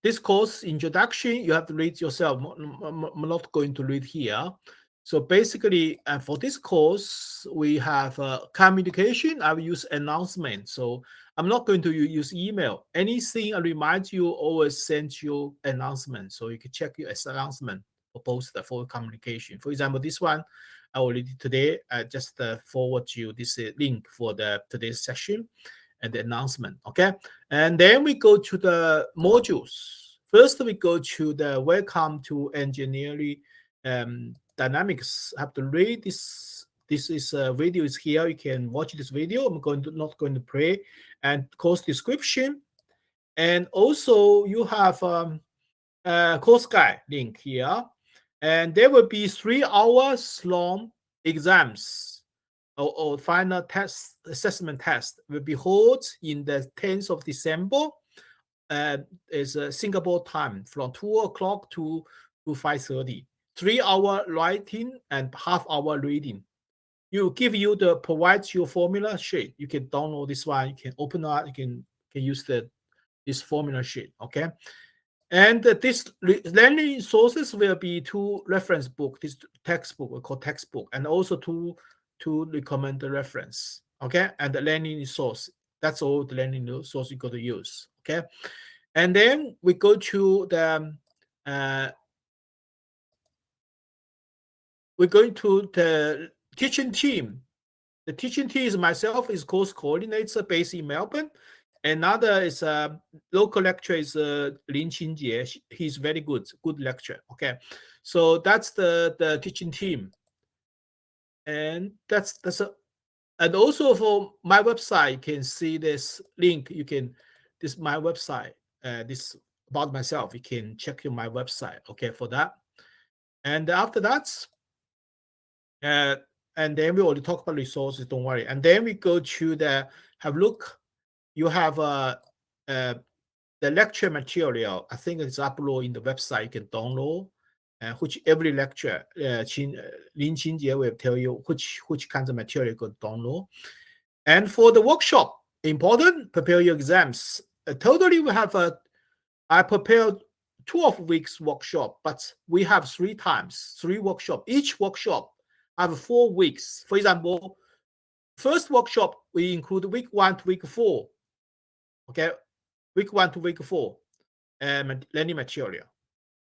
this course introduction, you have to read yourself. I'm not going to read here. So basically, for this course, we have communication. I will use announcement. So I'm not going to use email. Anything I remind you, always send you announcement. So you can check your announcement for both the for communication. For example, this one I already today. I just forward you this link for the today's session and the announcement. Okay, and then we go to the modules. First, we go to the welcome to engineering dynamics. I have to read this. This is video is here. You can watch this video. I'm not going to play, and course description, and also you have course guide link here, and there will be 3 hours long exams or final test assessment test will be held in the 10th of December. Is Singapore time from 2 o'clock to 5:30. 3-hour writing and half-hour reading. You provides your formula sheet. You can download this one. You can open up. You can use this formula sheet. Okay. And this learning sources will be 2 reference book. This textbook we call textbook, and also 2 recommended reference. Okay, and the learning source. That's all the learning source you got to use. Okay, and then we go to the we're going to the teaching team. The teaching team is myself, is course coordinator based in Melbourne. Another is a local lecturer is Lin Qingjie. He's very good lecturer. Okay, so that's the teaching team, and that's and also for my website, you can see this link. This my website. This about myself. You can check my website. Okay, for that, and after that. And then we already talked about resources, don't worry. And then we go to have look. You have the lecture material. I think it's uploaded in the website. You can download, which every lecture, Lin Qingjie will tell you which kinds of material you could download. And for the workshop, important, prepare your exams. Totally, we have I prepared 12 weeks workshop, but we have 3 workshops. Each workshop have 4 weeks. For example, first workshop, we include week 1 to week 4. Okay, week 1 to week 4 learning material.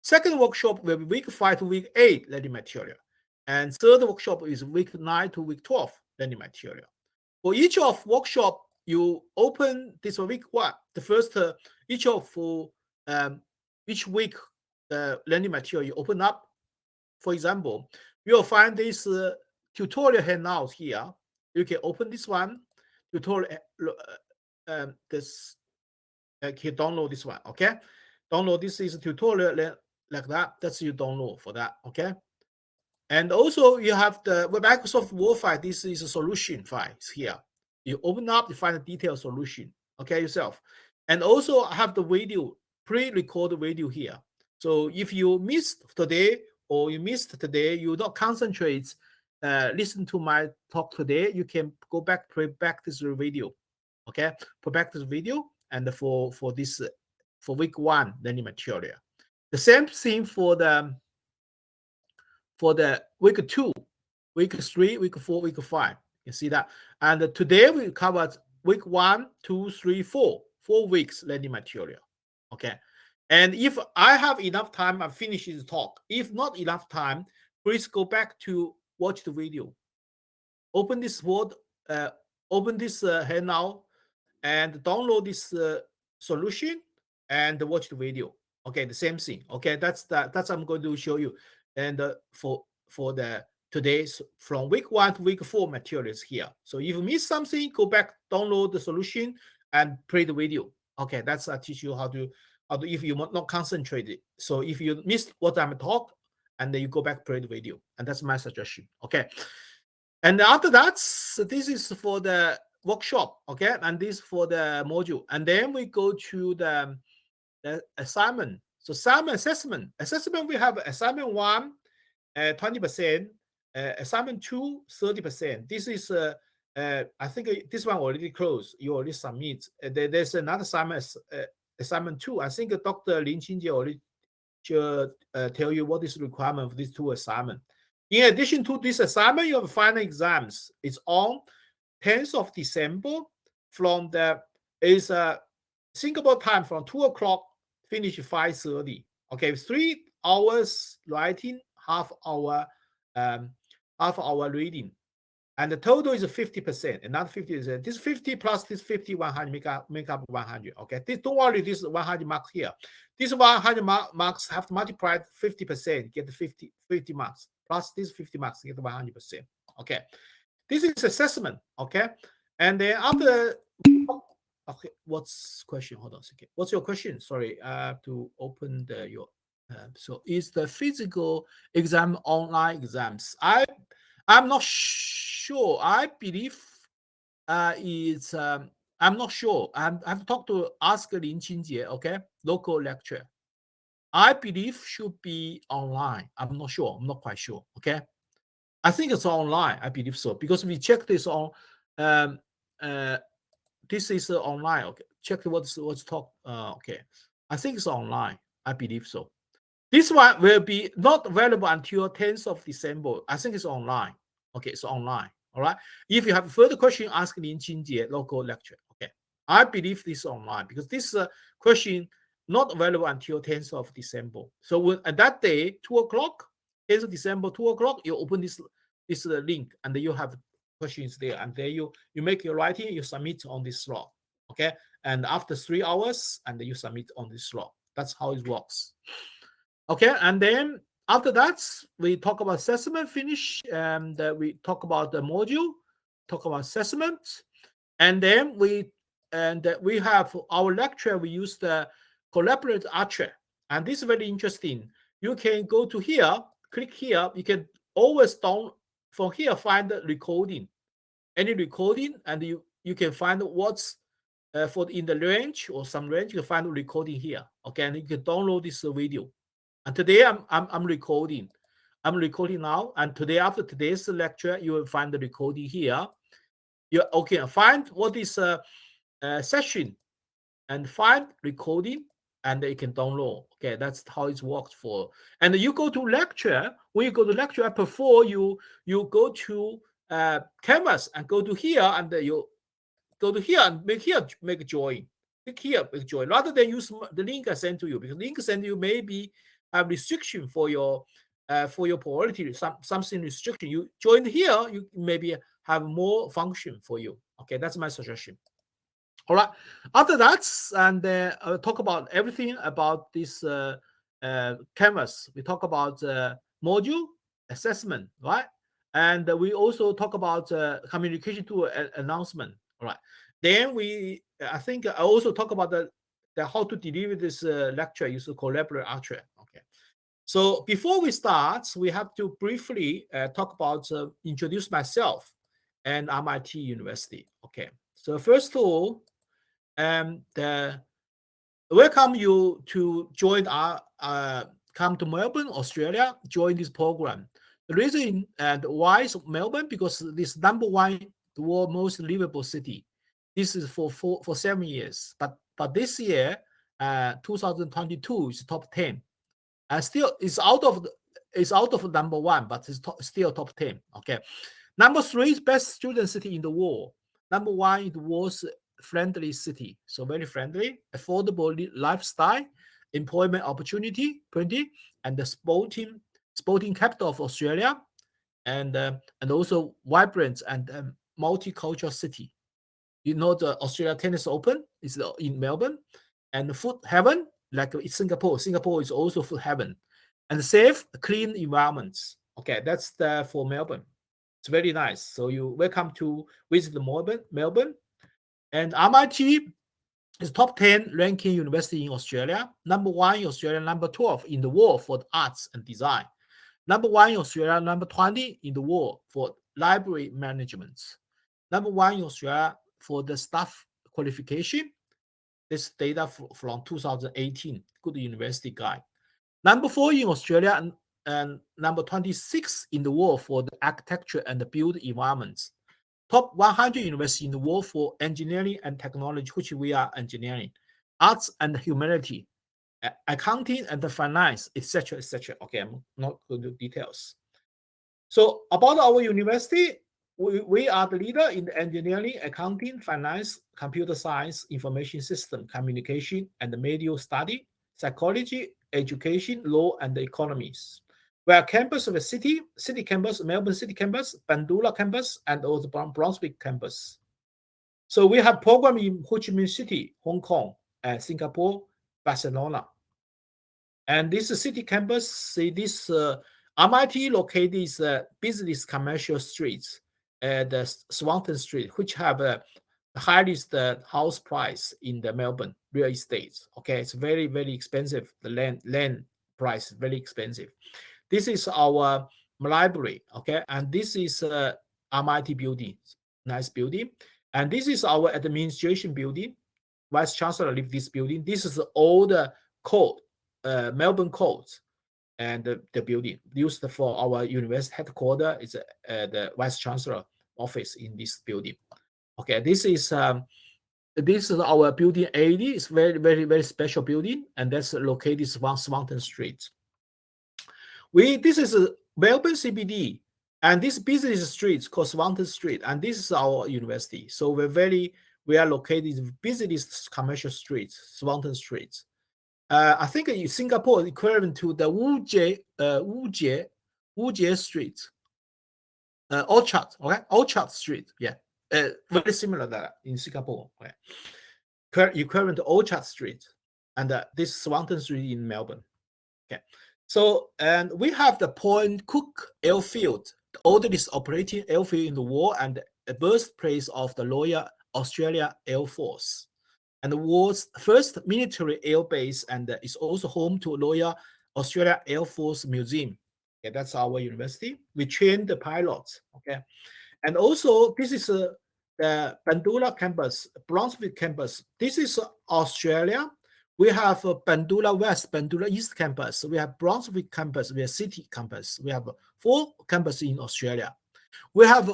Second workshop will be week 5 to week 8 learning material. And third workshop is week 9 to week 12 learning material. For each of workshop, you open this week 1. The first, each week, learning material you open up. For example, you'll find this tutorial handout here. You can open this one, tutorial, this, can download this one, okay? Download this is a tutorial like that. That's you download for that, okay? And also you have the Microsoft Word file. This is a solution file here. You open up, you find a detailed solution, okay, yourself. And also I have the video, pre-recorded video here. So if you missed today, or you missed today, you don't concentrate, listen to my talk today, you can go back, play back this video, okay? Play back this video, and for this, for week 1 learning material. The same thing for the week 2, week 3, week 4, week 5. You see that? And today we covered week 1, 2, 3, 4. 4 weeks learning material, okay? And if I have enough time, I finish this talk. If not enough time, please go back to watch the video. Open this Word, open this handout, and download this solution and watch the video. Okay, the same thing. Okay, that's I'm going to show you. And for the today's from week 1 to week 4 materials here. So if you miss something, go back, download the solution, and play the video. Okay, that's I teach you how to if you're not concentrated. So if you missed what I'm talk, and then you go back, play the video, and that's my suggestion. Okay, and after that, so this is for the workshop. Okay, and this for the module, and then we go to the assignment. So assignment assessment we have assignment 1 20%, assignment 2 30%. This is I think this one already closed. You already submit. There's another assignment assignment 2. I think Dr. Lin Qingjie already should tell you what is the requirement for these 2 assignments. In addition to this assignment, you have final exams. It's on 10th of December from Singapore time from 2 o'clock, finish 5:30. Okay, 3 hours writing, half hour reading. And the total is 50%, another 50%. This 50 plus this 50, 100 make up 100. Okay, don't worry, this 100 marks here. This 100 marks have to multiply 50%, get 50 marks. Plus this 50 marks, get 100%. Okay, this is assessment. Okay, and then after, okay, what's question? Hold on a second. What's your question? Sorry, I have to open your. So is the physical exam online exams? I'm not sure. I believe it's. I'm not sure. I've talked to ask Lin Qingjie, okay, local lecturer. I believe should be online. I'm not sure. I'm not quite sure. Okay, I think it's online. I believe so because we checked this on. This is online. Okay, check what's talk. Okay, I think it's online. I believe so. This one will be not available until 10th of December. I think it's online. Okay, it's online. All right. If you have further question, ask Lin Qingjie, local lecturer. Okay. I believe this is online because this question not available until 10th of December. So when, at that day, 2 o'clock, 10th of December, 2 o'clock, you open this link and then you have questions there. And then you make your writing, you submit on this slot. Okay. And after 3 hours, and then you submit on this slot. That's how it works. Okay, and then after that, we talk about assessment finish, and we talk about the module, talk about assessment, and then we have our lecture. We use the collaborative archer, and this is very interesting. You can go to here, click here. You can always from here find the recording, any recording, and you can find what's for in the range or some range. You can find the recording here. Okay, and you can download this video. And today I'm recording. I'm recording now. And today, after today's lecture, you will find the recording here. You okay? Find what is a session, and find recording, and you can download. Okay, that's how it works for. And you go to lecture. When you go to lecture, before you go to Canvas and go to here, and you go to here and make join. Click here, make join. Rather than use the link I sent to you, because the link I sent to you maybe have restriction for your priority, something restriction. You join here, you maybe have more function for you. Okay, that's my suggestion. All right. After that, and I'll talk about everything about this Canvas. We talk about module assessment, right? And we also talk about communication tool announcement. All right. Then I think I also talk about the how to deliver this lecture using collaborative archer. Okay. So before we start, we have to briefly talk about introduce myself and MIT University. Okay. So first of all, welcome you to join come to Melbourne, Australia, join this program. The reason and why is Melbourne, because this number 1, the world most livable city. This is for 7 years, but this year, 2022 is top 10. Still, it's out of number 1, but it's still top 10. Okay, number 3 is best student city in the world. Number 1 is the world's friendly city, so very friendly, affordable lifestyle, employment opportunity, plenty, and the sporting capital of Australia, and also vibrant and multicultural city. You know, the Australia Tennis Open is in Melbourne, and the food heaven, like Singapore. Singapore is also food heaven, and safe, clean environments. Okay, that's for Melbourne. It's very nice. So you welcome to visit Melbourne. And MIT is top 10 ranking university in Australia. Number 1 in Australia, number 12 in the world for the arts and design. Number 1 in Australia, number 20 in the world for library management. Number 1 in Australia for the staff qualification. This data from 2018, Good University Guide. Number 4 in Australia and number 26 in the world for the architecture and the built environments. Top 100 universities in the world for engineering and technology, which we are engineering. arts and humanity, accounting and the finance, etc., etc. Okay, I'm not going to details. So about our university, we are the leader in the engineering, accounting, finance, computer science, information system, communication, and the media study, psychology, education, law, and the economies. We are campus of a city campus, Melbourne City campus, Bandula campus, and also Brunswick campus. So we have program in Ho Chi Minh City, Hong Kong, Singapore, Barcelona. And this city campus, see this MIT located is business commercial streets, the Swanton Street, which have the highest house price in the Melbourne real estate. Okay, it's very, very expensive. The land price is very expensive. This is our library, okay, and this is MIT building, nice building. And this is our administration building. Vice Chancellor live this building. This is all the code, Melbourne codes, and the building used for our university headquarters is the Vice Chancellor office in this building. Okay, this is our building 80. It's very, very, very special building, and that's located on Swanton Street. This is Melbourne CBD, and this business street called Swanton Street, and this is our university. So we are located in business commercial streets, Swanton Street. I think in Singapore equivalent to the Wujie Street, Orchard, okay, Orchard Street, yeah, very similar that in Singapore, okay, equivalent to Orchard Street, and this Swanton Street in Melbourne, okay. So, and we have the Point Cook Airfield, the oldest operating airfield in the world and the birthplace of the Royal Australia Air Force, and the world's first military air base, and is also home to Royal Australia Air Force Museum. Okay, that's our university. We train the pilots. Okay, and also this is the Bandula campus, Brunswick campus. This is Australia. We have Bandula West, Bandula East campus. We have Brunswick campus. We have City campus. We have 4 campuses in Australia. We have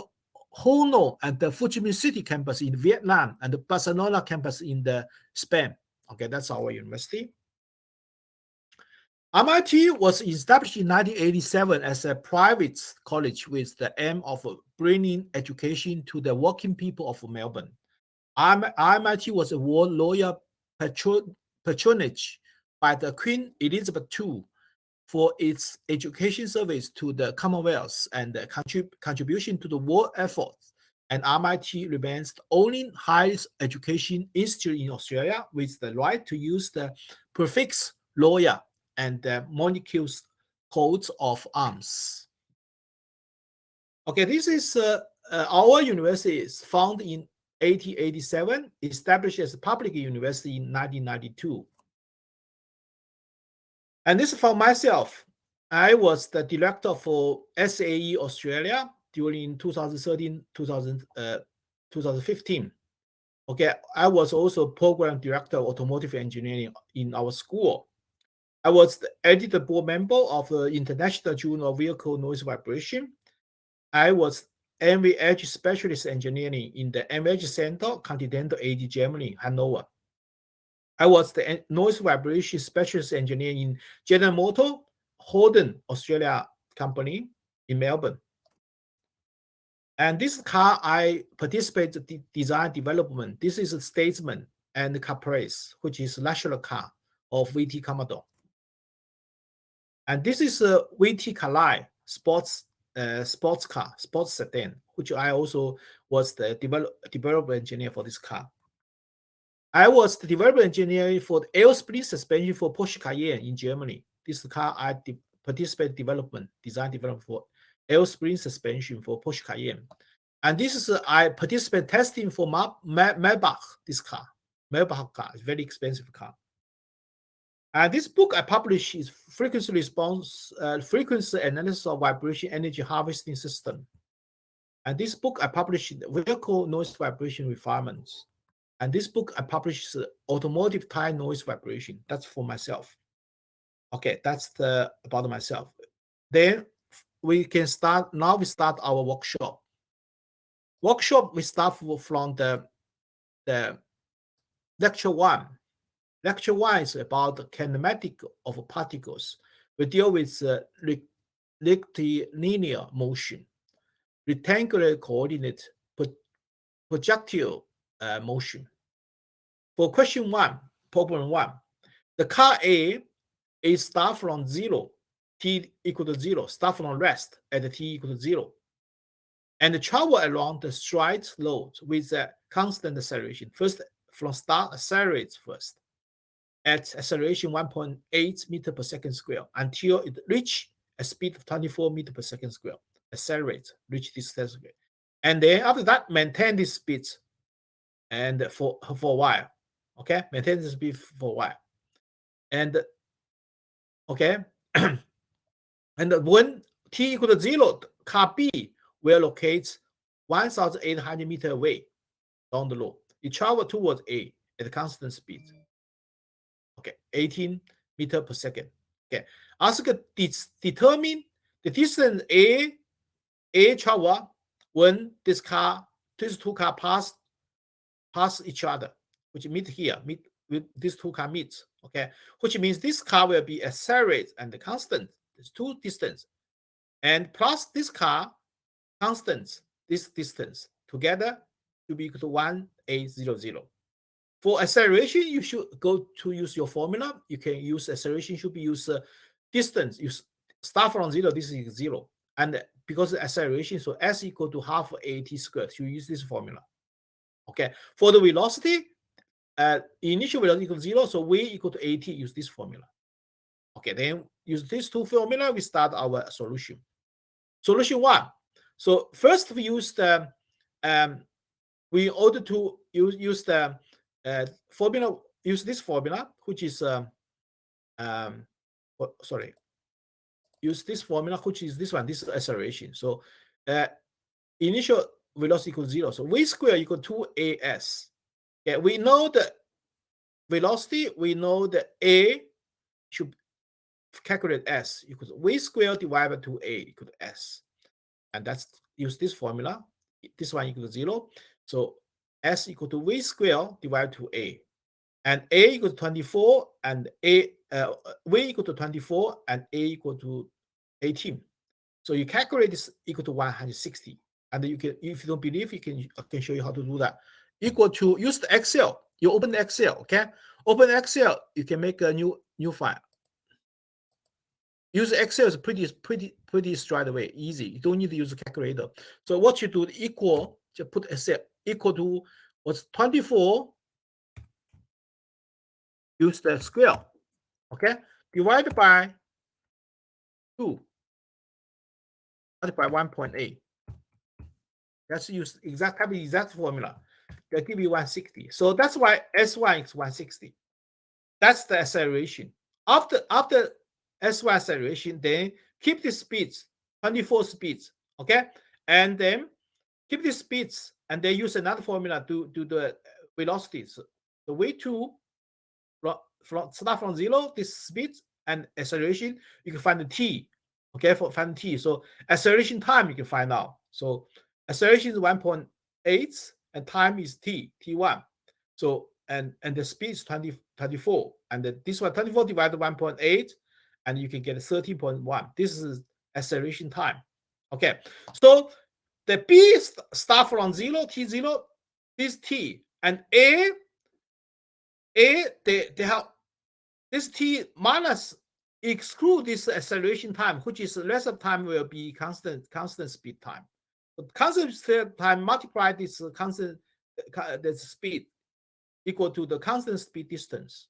Ho No and the Ho Chi Minh City campus in Vietnam and the Barcelona campus in the Spain. Okay, that's our university. MIT was established in 1987 as a private college with the aim of bringing education to the working people of Melbourne. MIT was awarded royal patronage by the Queen Elizabeth II for its education service to the Commonwealth and the contribution to the world effort. And MIT remains the only higher education institute in Australia with the right to use the prefix Royal and the molecules coats of arms. Okay, this is our university is founded in 1887, established as a public university in 1992. And this is for myself. I was the director for SAE Australia during 2013, 2015. Okay, I was also program director of automotive engineering in our school. I was the editor board member of the International Journal of Vehicle Noise Vibration. I was NVH specialist engineering in the NVH Center, Continental AD Germany, Hanover. I was the noise vibration specialist engineer in General Motors, Holden, Australia company in Melbourne. And this car, I participated in design development. This is a Statesman and Caprice, which is national car of VT Commodore. And this is a VT Calais sports car, sports sedan, which I also was the development engineer for this car. I was the development engineer for the air spring suspension for Porsche Cayenne in Germany. This car I participated design development for air spring suspension for Porsche Cayenne. And this is I participate testing for Maybach, this car. Maybach car is very expensive car. And this book I published is frequency response, frequency analysis of vibration energy harvesting system. And this book I published vehicle noise vibration refinements. And this book I published automotive tire noise vibration. That's for myself. Okay, that's about myself. Then we can start. Now we start our workshop. We start from the lecture 1. Lecture 1 is about the kinematic of particles. We deal with rectilinear motion, rectangular coordinate, projectile motion. For question 1, problem 1, the car A is start from 0, t equal to 0, start from rest at t equal to 0, and travel along the straight road with a constant acceleration. First, from start, accelerates first at acceleration 1.8 meter per second square until it reach a speed of 24 meter per second square. Accelerate, reach this square. And then after that, maintain this speed and for a while. Okay, maintain this speed for a while. And okay, and when t equal to 0, car B will locate 1,800 meters away down the road. It travel towards A at a constant speed. Okay, 18 meter per second. Okay, ask determine the distance A travel when these two cars pass each other, which meet here, with these two cars meet. Okay, which means this car will be accelerate and constant. There's two distance, and plus this car constant this distance together to be equal to 1,800. For acceleration, you should go to use your formula. You can use acceleration should be use distance. You start from 0. This is 0, and because of acceleration, so s equal to half at squared. You use this formula. Okay. For the velocity, initial velocity equal to 0, so v equal to at. Use this formula. Okay. Then use these two formula. We start our solution. Solution 1. So first we use the we in order to use the formula, use this formula, which is use this formula, which is this one. This is acceleration. So initial velocity equals 0. So v squared equal to 2as. Okay, we know the velocity. We know the a should calculate s equals v squared divided by 2a equal to s, and that's use this formula. This one equal to 0. So s equal to v squared divided to a, and a equal to 24, and v equal to 24, and a equal to 18. So you calculate this equal to 160, and you can, if you don't believe, I can show you how to do that. Equal to, use the Excel. You open the Excel, okay? Open Excel. You can make a new file. Use Excel is pretty straight away, easy. You don't need to use a calculator. So what you do, equal, just put Excel equal to what's 24. Use the square, okay? Divided by 2. Divided by 1.8. Let's use exact formula. They'll give you 160. So that's why S1 is 160. That's the acceleration. After S1 acceleration, then keep the speeds, 24 speeds, okay? And then keep the speeds, and then use another formula to do the velocities. The V2, start from 0, this speed, and acceleration, you can find the t, okay, find t. So acceleration time you can find out. So acceleration is 1.8, and time is t1. So and the speed is 24, and this one 24 divided by 1.8, and you can get 13.1. This is acceleration time. Okay, so the B start from 0, t0, this t, and A they have this t minus exclude this acceleration time, which is the rest of time will be constant speed time. But constant speed time multiply this constant the speed equal to the constant speed distance.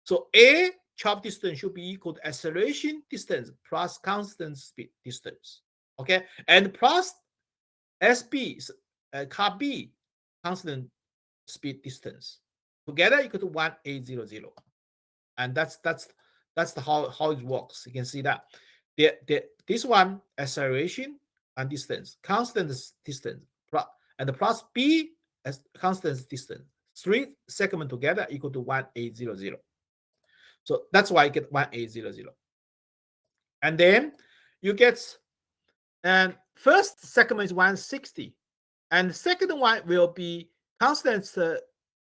So A travel distance should be equal to acceleration distance plus constant speed distance. Okay, and plus SB car B constant speed distance together equal to 1,800. And that's the how it works. You can see that this one acceleration and distance, constant distance, and the plus B as constant distance. 3 segments together equal to 1,800. So that's why I get 1,800. And then you get, and first segment is 160, and the second one will be constant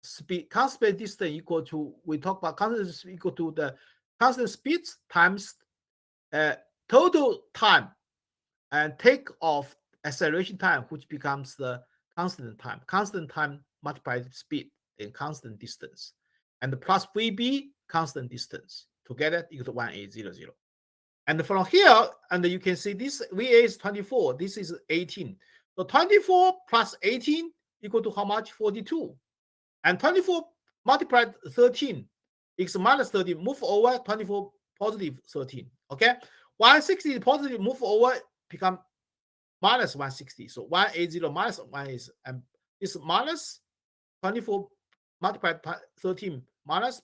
speed, constant distance equal to, we talk about constant distance equal to the constant speed times total time and take off acceleration time, which becomes the constant time. Constant time multiplied with speed and constant distance. And the plus VB, constant distance. Together equal to 1800. And from here, and you can see this VA is 24. This is 18. So 24 plus 18 equal to how much? 42. And 24 multiplied 13 is minus 13. Move over 24 positive 13. Okay. 160 positive move over become minus 160. So 180 minus 1 is this minus 24 multiplied by 13 minus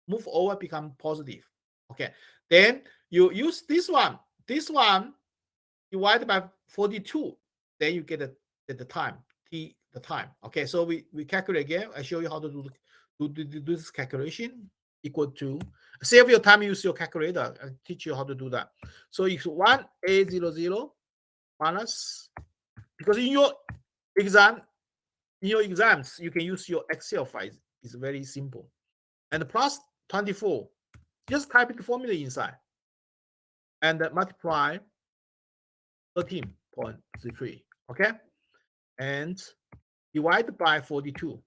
move over become positive. Okay. Then you use this one divided by 42. Then you get the time, t the time. Okay, so we calculate again. I show you how to do this calculation. Equal to, save your time, use your calculator. I teach you how to do that. So it's 1800 minus, because in your exams you can use your Excel file. It's very simple. And plus 24. Just type the formula inside and multiply 13.33. Okay, and divide by 42,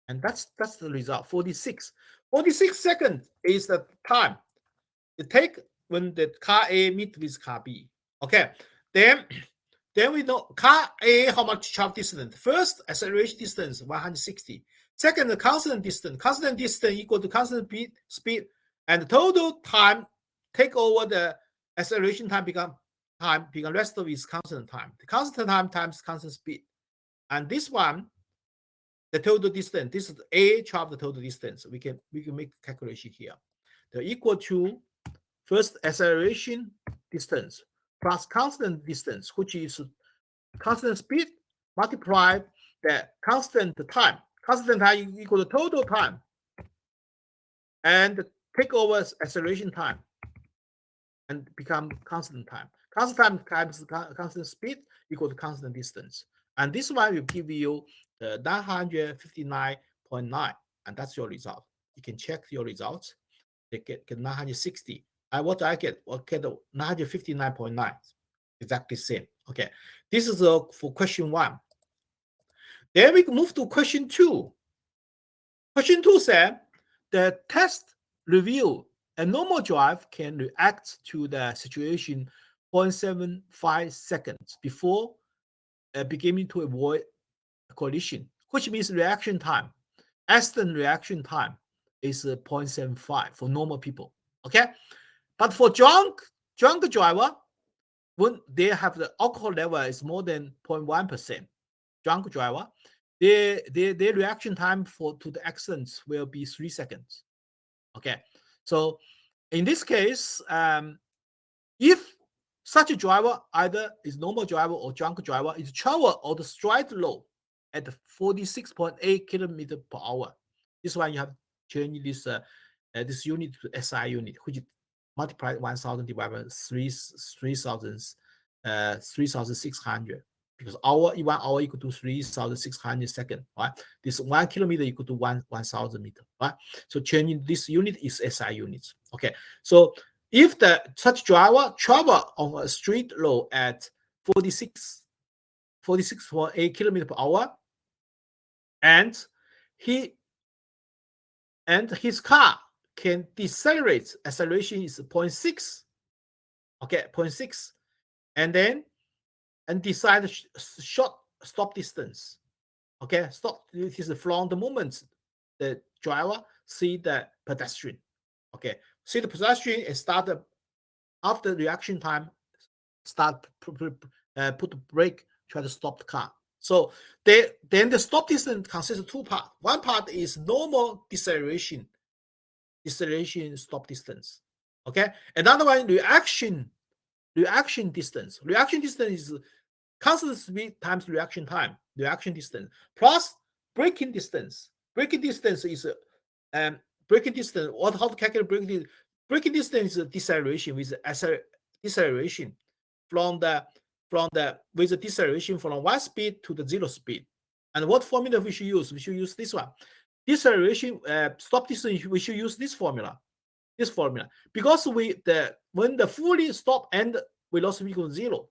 and that's the result. 46 seconds is the time it take when the car A meet with car B. Okay, then we know car A how much travel distance. First, acceleration distance 160. Second, the constant distance equal to constant speed, and the total time take over the acceleration time become rest of is constant time. The constant time times constant speed. And this one, the total distance, this is A travel the total distance. We can make calculation here. They're equal to first acceleration distance plus constant distance, which is constant speed multiplied the constant time. Constant time equal to total time. And take over acceleration time and become constant time. Constant time times constant speed equal to constant distance. And this one will give you the 959.9, and that's your result. You can check your results. They get 960. What I get? Okay, 959.9. Exactly same. Okay, this is for question 1. Then we move to question 2. Question 2 said the test review a normal drive can react to the situation 0.75 seconds before beginning to avoid a collision, which means reaction time. Accident reaction time is 0.75 for normal people. Okay, but for drunk driver, when they have the alcohol level is more than 0.1%, drunk driver, their reaction time to the accidents will be 3 seconds. Okay, so in this case, if such a driver either is normal driver or drunk driver is travel or the stride low at 46.8 kilometer per hour, this one you have to change this this unit to SI unit, which multiply 1,000 divided by 3,600, because 1 hour equal to 3,600 seconds, right? This 1 kilometer equal to 1,000 meter, right? So changing this unit is SI units. Okay, so if such driver travel on a street road at 46.8 kilometer per hour, and his car can decelerate, acceleration is 0.6, okay, 0.6, and decide short stop distance. Okay, stop. It is from the moment the driver see the pedestrian. Okay, see the pedestrian and start after reaction time, start put the brake, try to stop the car. So then the stop distance consists of 2 parts. One part is normal deceleration stop distance. Okay, another one reaction distance. Reaction distance is constant speed times reaction time, reaction distance, plus braking distance. Braking distance is braking distance. How to calculate braking distance? Braking distance is deceleration with deceleration with the deceleration from 1 speed to the 0 speed. And what formula we should use? We should use this one. Deceleration, stop distance, we should use this formula. Because when the fully stop end velocity equals 0,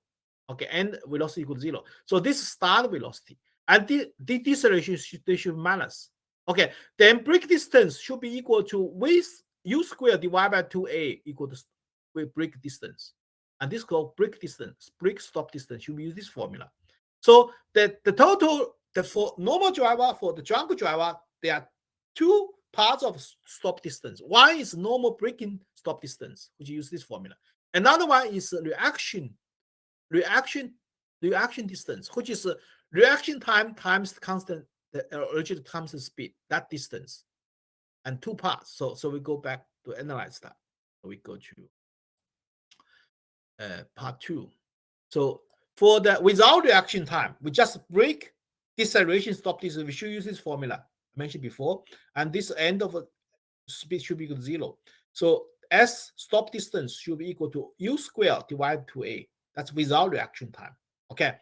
okay, end velocity equals 0. So this start velocity and the deceleration they should minus. Okay, then break distance should be equal to u squared divided by 2a equal to break distance. And this called break distance, break stop distance should be use this formula. So the total for normal driver, for the drunk driver, there are two parts of stop distance. One is normal braking stop distance, which use this formula. Another one is reaction distance, which is reaction time times the original constant speed, that distance, and two parts. So we go back to analyze that. We go to part 2. So for the without reaction time, we just break deceleration stop distance. We should use this formula I mentioned before, and this end of speed should be equal to 0. So S stop distance should be equal to u squared divided by 2a. That's without reaction time. Okay.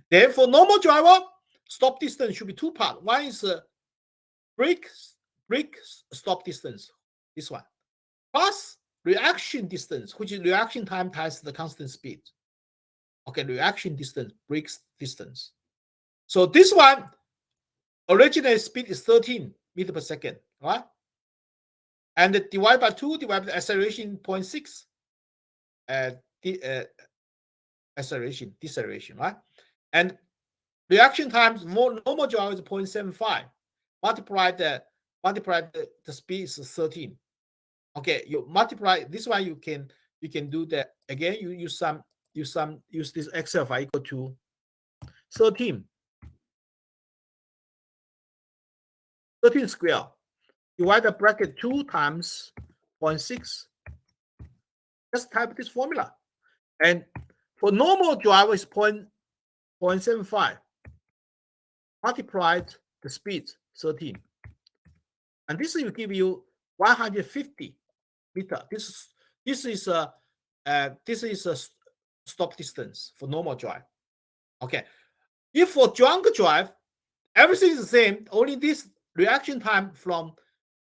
Then for normal driver, stop distance should be two parts. One is break stop distance, this one, plus reaction distance, which is reaction time times the constant speed. Okay, reaction distance, break distance. So this one, original speed is 13 meters per second, right? And divide by 2, divide by acceleration 0.6, deceleration, right? And reaction times normal driver is 0.75. Multiply the speed is 13. Okay, you multiply this one. You can do that again. You use this Excel file equal to 13 square. Divide the bracket 2 times 0.6. Just type this formula. And for normal driver is 0.75. Multiplied the speed 13. And this will give you 150 meter. This is a stop distance for normal drive. Okay. If for drunk drive, everything is the same. Only this reaction time from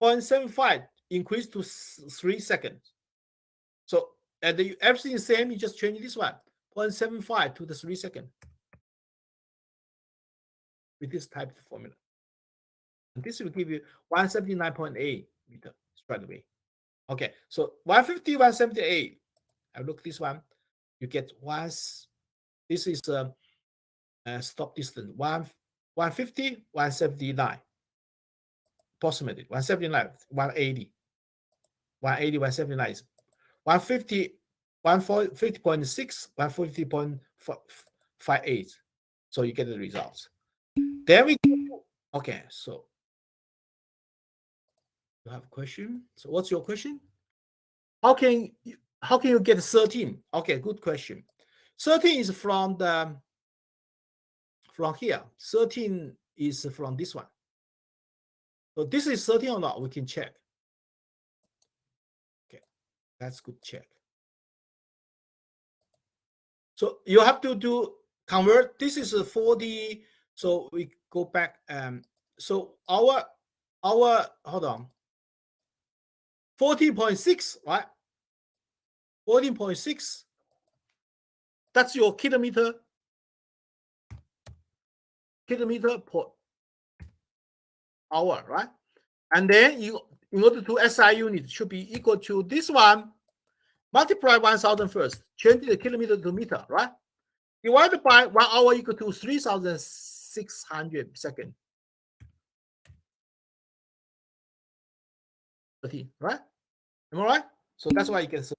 0.75 increased to 3 seconds. So everything is the same. You just change this one, 0.75 to the 3 seconds with this type of formula. And this will give you 179.8 meter straight away. Okay, so 150, 178. I look this one. You get this is stop distance 150, 179. Approximately 179, 180, 179 is 150, 150.6, 150.58. So you get the results. Then we okay. So you have a question. So what's your question? How can you get 13? Okay, good question. 13 is from here. 13 is from this one. So this is 13 or not? We can check. Okay, that's good check. So you have to convert. This is a 40. So we go back. So our hold on. 14.6, right? 14.6. That's your kilometer per hour, right? And then you, in order to SI unit, should be equal to this one. Multiply 1,000 first. Change the kilometer to meter, right? Divided by 1 hour equal to 3,600 seconds. 13, right? Am I right? So that's why you can say.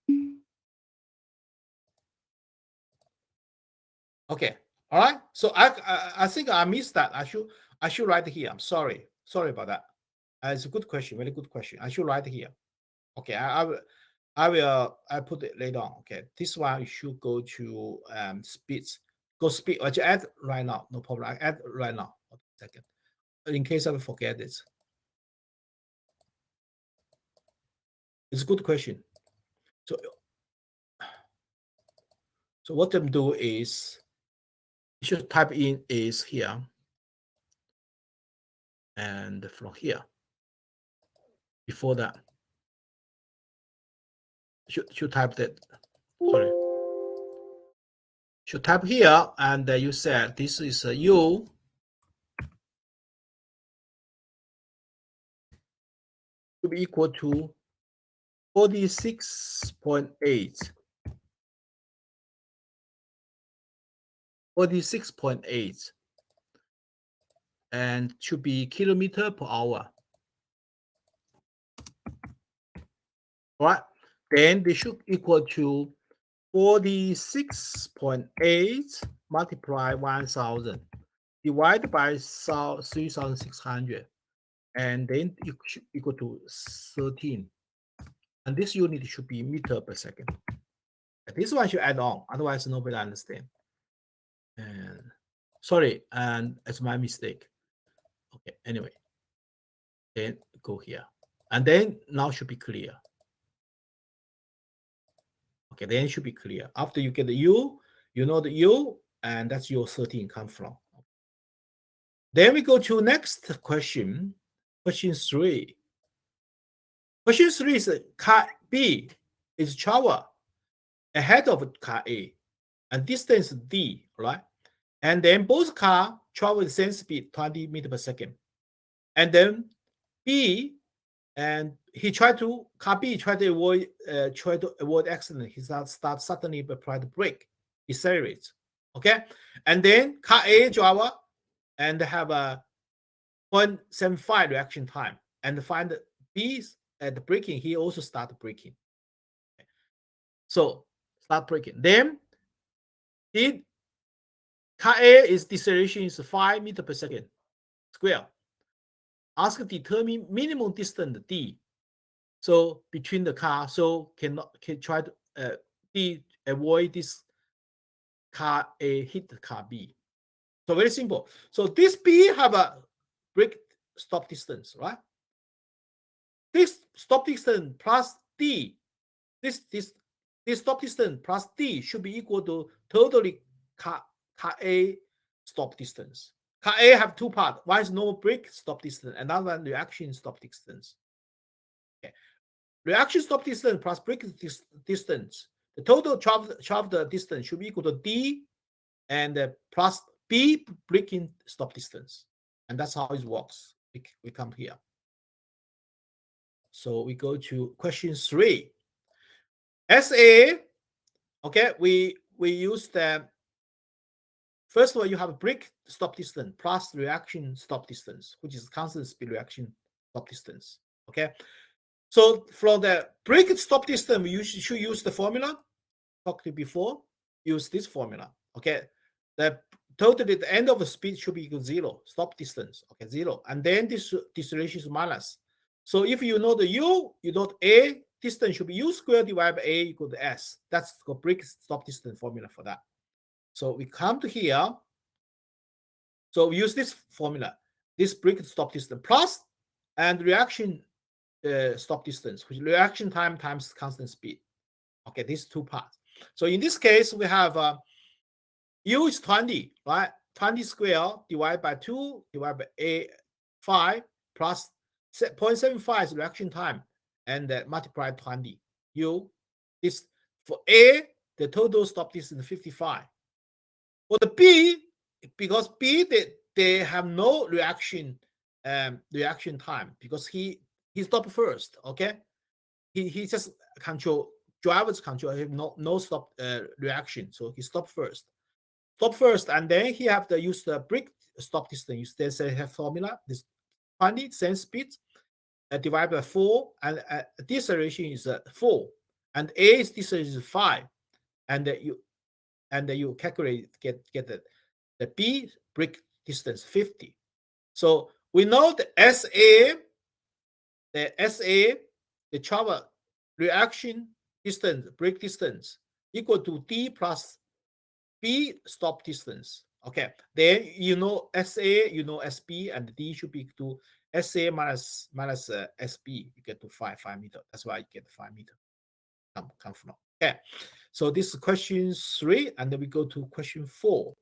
Okay. All right. So I think I missed that. I should write here. I'm sorry. Sorry about that. It's a good question. Very good question. I should write here. Okay. I put it later on. Okay. This one you should go to speeds. Go speed. I just add right now. No problem. I add right now. Okay, second. In case I forget this. It's a good question. So what I'm do is you should type in is here. and from here. Before that, should type that. Sorry, should type here, and you said this is a U to be equal to 46.8. 46.8 and should be kilometer per hour. All right, then they should equal to 46.8 multiply 1000 divided by 3600, and then it should equal to 13. And this unit should be meter per second. This one should add on, otherwise nobody understand. And sorry, and it's my mistake. Okay, anyway, then go here, and then now should be clear. Okay, then it should be clear. After you get the U, you know the U, and that's your 13 come from. Then we go to next question, question 3. Question 3 is car B is travel ahead of car A, and distance D, right? And then both car travel the same speed, 20 meters per second. And then B, and car B tried to avoid accident. He start suddenly apply the brake, accelerates. Okay, and then car A driver and have a 0.75 reaction time, and find B at the braking. He also start braking. Okay. So start braking. Then car A is deceleration is 5 meters per second square. Ask determine minimum distance D. So between the car, so can try to D avoid this car A hit the car B. So very simple. So this B have a brake stop distance, right? This stop distance plus D, this stop distance plus D should be equal to totally car A stop distance. Car A have two parts. One is normal brake stop distance, another one reaction stop distance. Okay. Reaction stop distance plus brake distance. The total traveled distance should be equal to D and plus B braking stop distance. And that's how it works. We come here. So we go to question 3. SA, okay, we use the, first of all, you have a brake stop distance plus reaction stop distance, which is constant speed reaction stop distance, okay? So from the brake stop distance, we should use the formula, talked to before, use this formula, okay? The totally the end of the speed should be equal to 0, stop distance, okay, 0. And then this deceleration is minus. So if you know the U, you know A, distance should be U squared divided by A equal to S. That's the brake stop distance formula for that. So we come to here. So we use this formula, this brake stop distance plus and reaction stop distance, which reaction time times constant speed. Okay, these two parts. So in this case, we have U is 20, right? 20 square divided by 2 divided by A 5 plus 0.75 is reaction time, and multiply 20. U is for A, the total stop distance is 55. For the B, because B they have no reaction time because he stopped first. Okay, he just driver's control. He have no stop reaction, so he stopped first. And then he have to use the brake stop distance. They have formula this 20 same speed divided by 4, and deceleration is 4, and A's deceleration is 5, and you calculate get the B brake distance 50. So we know the the travel reaction distance, brake distance equal to D plus B stop distance. Okay, then you know SA, you know SB, and D should be to SA minus SB. You get to 5 meters. That's why you get 5 meters. Come from. Okay, so this is question 3, and then we go to question 4.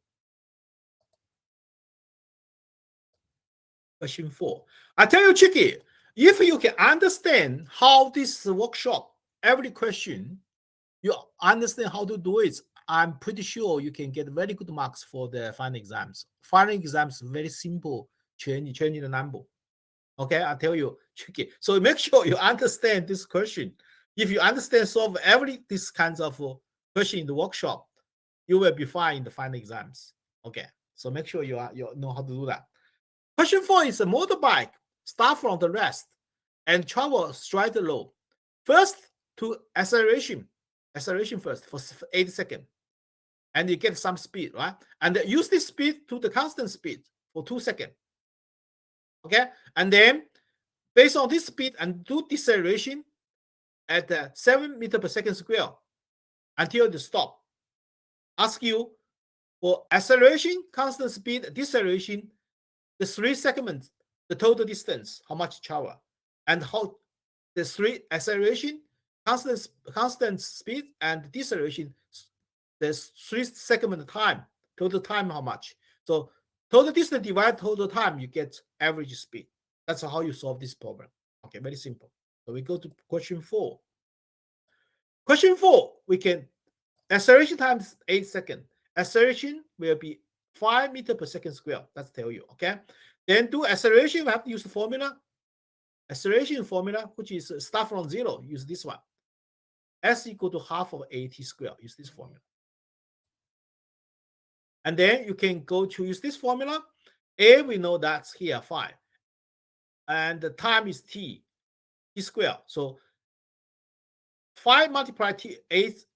Question 4. I tell you, tricky. If you can understand how this workshop, every question, you understand how to do it, I'm pretty sure you can get very good marks for the final exams. Final exams very simple, changing the number. Okay, I'll tell you, tricky. So make sure you understand this question. If you understand solve this kinds of question in the workshop, you will be fine in the final exams. Okay, so make sure you know how to do that. Question 4 is a motorbike start from the rest and travel straight low. First to acceleration first for 8 seconds, and you get some speed, right? And use this speed to the constant speed for 2 seconds. Okay, and then based on this speed and do deceleration at 7 meter per second square until the stop. Ask you for acceleration, constant speed, deceleration, the 3 segments, the total distance, how much travel, and how the 3 acceleration, constant speed, and deceleration, the 3 segment time, total time, how much. So total distance divided total time, you get average speed. That's how you solve this problem. Okay, very simple. So we go to question 4. Question 4, we can acceleration times 8 seconds. Acceleration will be 5 meter per second square. That's tell you. Okay. Then do acceleration, we have to use the formula. Acceleration formula, which is start from 0, use this one. S equal to half of AT square, use this formula. And then you can go to use this formula. A, we know that's here 5. And the time is t square. So 5 multiplied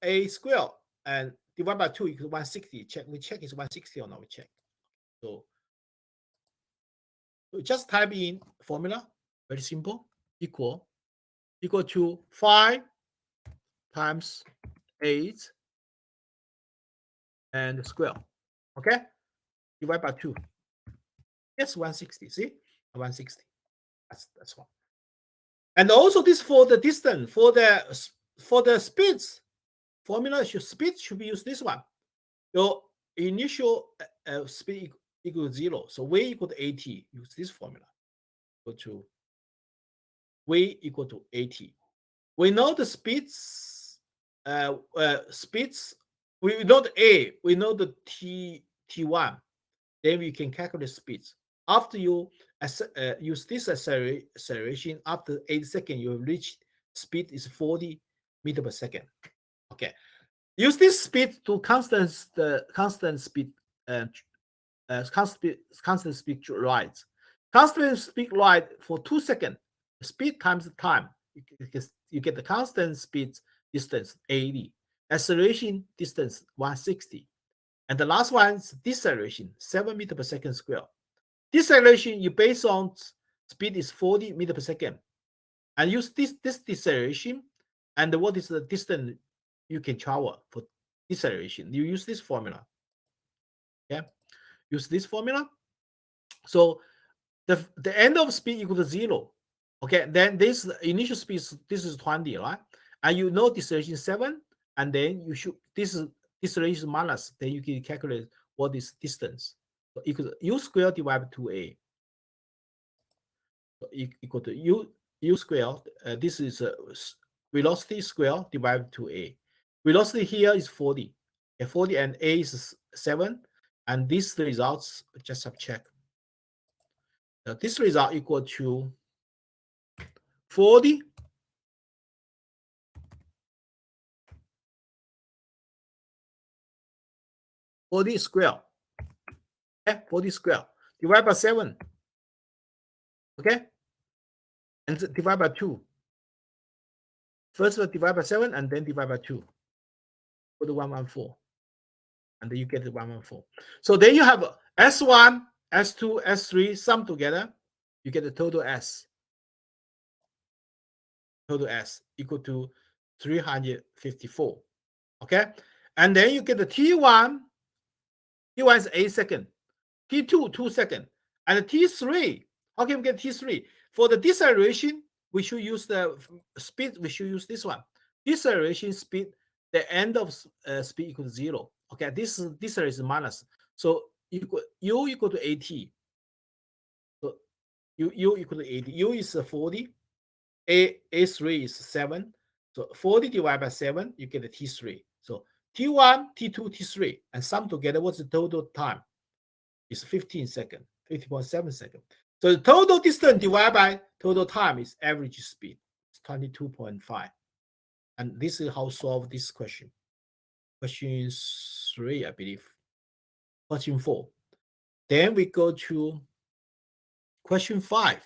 a square and divide by 2 equals 160. We check is 160 or not, we check. So just type in formula, very simple, equal to 5 times 8 and square. Okay? Divide by 2. That's 160. See? 160. That's one. And also this for the distance, for the speeds, formula speed should be used this one. Your initial speed equals 0. So v equal to at. Use this formula. Go to v equal to at. We know the speeds. We know the a. We know the t1. Then we can calculate speeds. After you use this acceleration, after 8 seconds, you reach speed is 40 meter per second. Okay. Use this speed to constant speed constant speed ride. Constant speed ride for 2 seconds. Speed times the time. You get the constant speed distance 80. Acceleration distance 160. And the last one is deceleration, 7 meter per second square. Deceleration, you base on speed is 40 meter per second. And use this deceleration, and what is the distance you can travel for deceleration? You use this formula. Yeah, use this formula. So the end of speed equal to 0. Okay, then this initial speed, this is 20, right? And you know deceleration 7, and then you should, this is deceleration minus, then you can calculate what is distance. So equal to u squared divided by 2a. So equal to u squared. This is velocity squared divided by 2a. Velocity here is 40. 40 and a is 7. And this results, just subtract. This result equal to 40 square. Okay, 40 square. Divide by 7. Okay? And divide by 2. First divide by 7 and then divide by 2. Go to 114. And then you get the 114. So then you have S1, S2, S3 sum together. You get the total S. Total S equal to 354. Okay? And then you get the T1. T1 is 8 seconds. T2, 2 seconds. And the T3, how can we get T3? For the deceleration, we should use the speed, we should use this one. Deceleration speed, the end of speed equal to 0. Okay, this deceleration is minus. So u equal to at. So U equal to 80. U is 40. A3 is 7. So 40 divided by 7, you get a T3. So T1, T2, T3, and sum together, what's the total time? It's 15 seconds, 50.7 seconds. So the total distance divided by total time is average speed. It's 22.5. And this is how to solve this question. Question 3, I believe. Question 4. Then we go to question 5.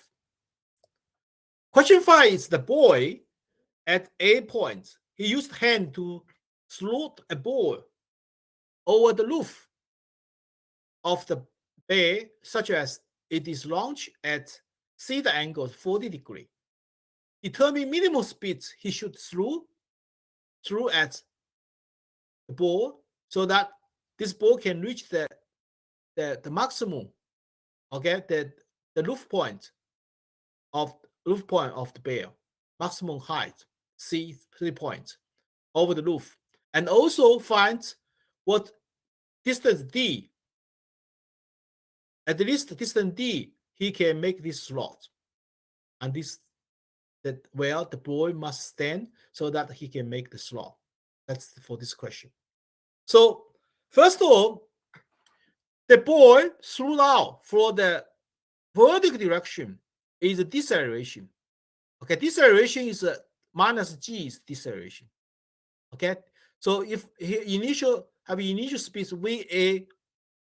Question 5 is the boy at A point. He used hand to float a ball over the roof of the bay, such as it is launched at theta angle 40 degrees. Determine minimum speed he should throw at the ball so that this ball can reach the maximum, okay, the roof point of the bay, maximum height, 3 points over the roof, and also find what distance d, at least distance d, he can make this slot, and this that where the boy must stand so that he can make the slot. That's for this question. So first of all, the boy threw out for the vertical direction is a deceleration. Okay, deceleration is a minus g is deceleration. Okay, so if he initial speed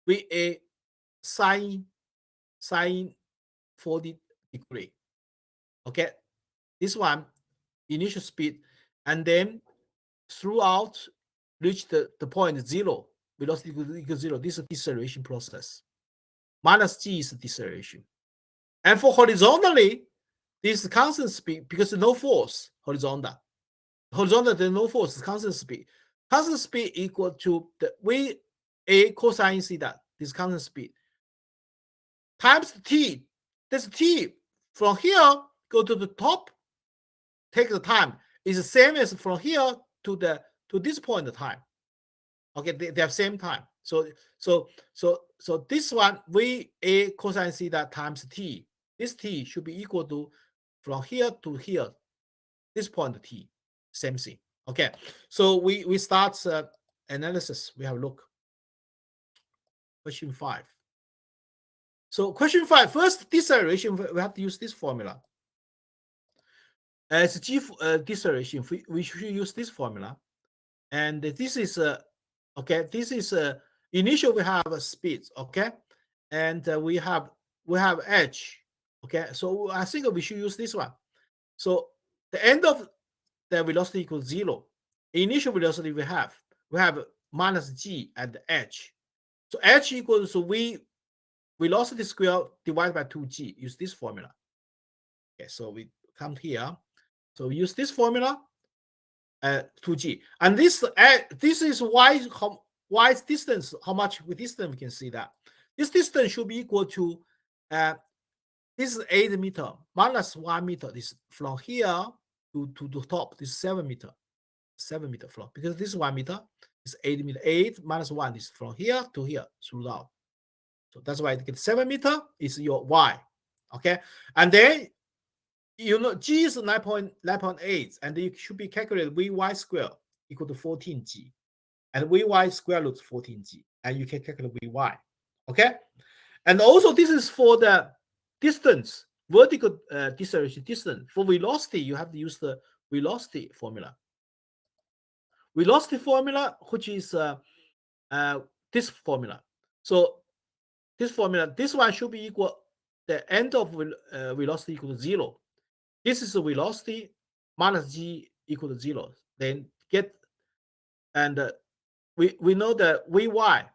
va sine 40 degree. Okay, this one initial speed, and then throughout reach the point 0, velocity equals 0. This is a deceleration process. Minus g is deceleration. And for horizontally, this is constant speed because no force horizontal. Horizontal, there's no force, it's constant speed. Constant speed equal to the VA cosine theta, this constant speed, times t. This t from here go to the top, take the time. Is the same as from here to this point of time. Okay, they have same time. So this one VA cosine theta times t. This t should be equal to from here to here, this point t. Same thing. Okay, so we start analysis. We have a look. Question 5. So question 5, first deceleration, we have to use this formula. As g deceleration, we should use this formula. And this is okay. This is initial. We have a speed. Okay, and we have h. Okay, so I think we should use this one. So the end of the velocity equals 0. Initial velocity we have minus g at the h. So h equals to v velocity square divided by 2g. Use this formula. Okay, so we come here. So we use this formula. 2g, and this is y distance. How much with distance we can see that this distance should be equal to this is 8 meter minus 1 meter. This from here to the top. This is 7 meter. 7 meter from, because this is 1 meter. It's 8 meter. 8 minus 1 is from here to here throughout. So that's why you get 7 meter is your y. Okay, and then you know g is 9.8, and you should be calculated vy square equal to 14g, and vy square root 14g, and you can calculate vy. Okay, and also this is for the distance, vertical deceleration distance. For velocity, you have to use the velocity formula. Velocity formula, which is this formula. So this formula, this one should be equal, the end of velocity equal to 0. This is the velocity minus g equal to 0. Then get, and we know that vy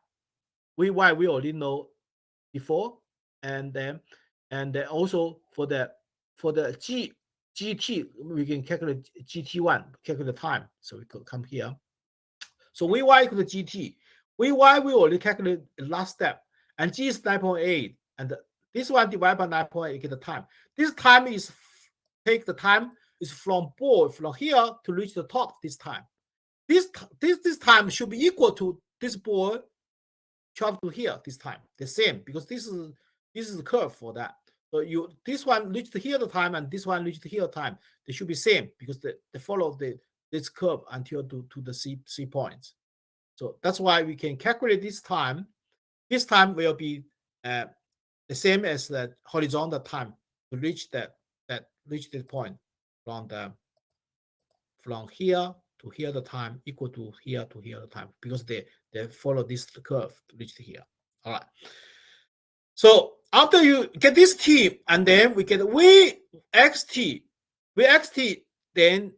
we already know before, and then also for the gt we can calculate gt1, calculate the time. So we could come here. So vy equal to gt. Vy we already calculate the last step, and g is 9.8, and this one divided by 9.8 get the time. This time is take the time is from ball from here to reach the top. This time, this time should be equal to this ball travel to here. This time the same, because this is the curve for that. So this one reached here the time and this one reached here time. They should be same because they follow this curve until to the C points. So that's why we can calculate this time. This time will be the same as the horizontal time to reach that point from here to here the time equal to here the time, because they follow this curve to reach here. All right. So after you get this t, and then we get vxt, then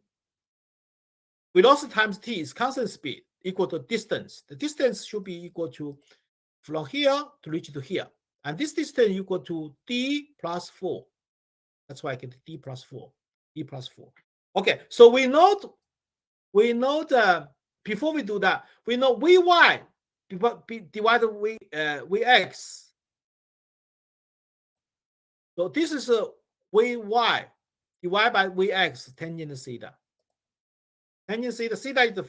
velocity times t is constant speed equal to distance. The distance should be equal to from here to reach to here, and this distance equal to d plus 4. That's why I get d plus 4. Okay, so we know that before we do that, we know vy divided with vx. So this is a vy divided by vx tangent theta. Tangent theta is the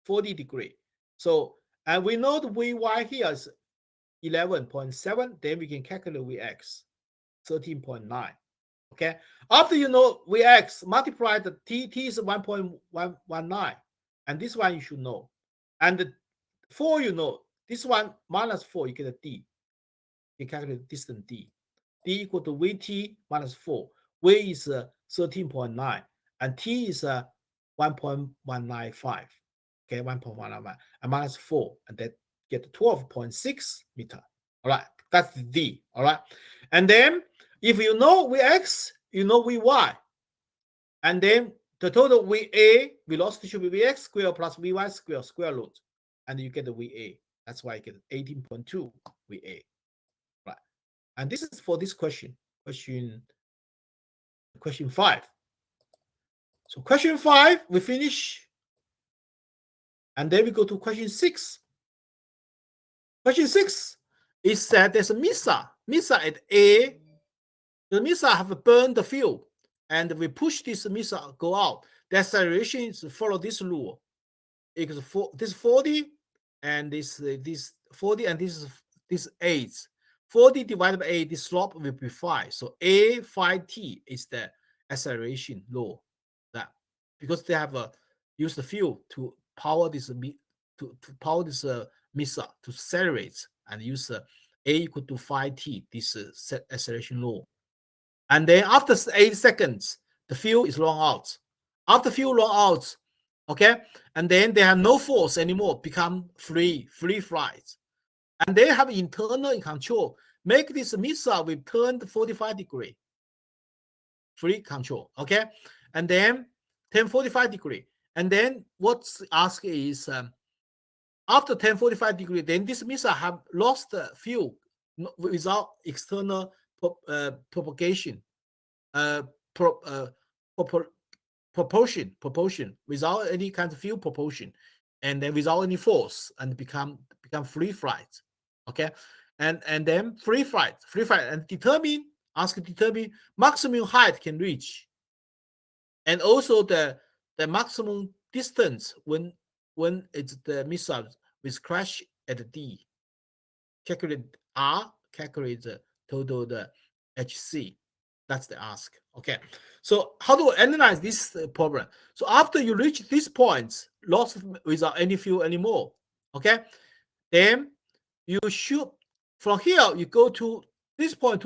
40 degree. So, and we know the vy here is 11.7. Then we can calculate vx 13.9. Okay. After you know vx, multiply the t is 1.119, and this one you should know. And the 4 you know. This one minus 4, you get a d. You calculate the distance d. D equal to vt minus 4. V is 13.9, and t is 1.195. Okay, 1.195 and minus 4, and that get 12.6 meter. All right, that's the d. All right, and then if you know vx, you know vy, and then the total va velocity should be vx squared plus vy squared square root, and you get the va. That's why I get 18.2 va. Right, and this is for this question 5. So question 5 we finish, and then we go to question 6. Question 6 is that there's a missile at A. The missile have burned the fuel, and we push this missile go out. The acceleration is follow this rule. Equals this 40 and this 40 and this 8. 40 divided by 8, this slope will be 5. So A 5t is the acceleration law. That because they have used the fuel to power this missile to accelerate, and use A equal to 5t, this acceleration law. And then after 8 seconds, the fuel is run out. After fuel run out, okay, and then they have no force anymore, become free flight. And they have internal control. Make this missile will turn 45 degree. Free control, okay? And then 1045 degree. And then what's asked is after 1045 degree, then this missile have lost fuel without external propagation, propulsion, without any kind of fuel propulsion, and then without any force, and become free flight. Okay, and then free flight, and determine maximum height can reach, and also the maximum distance when it's the missile with crash at D. Calculate R, calculate the total the HC. That's the ask. Okay, so how do I analyze this problem? So after you reach these points, lost without any fuel anymore, okay, then you should, from here you go to this point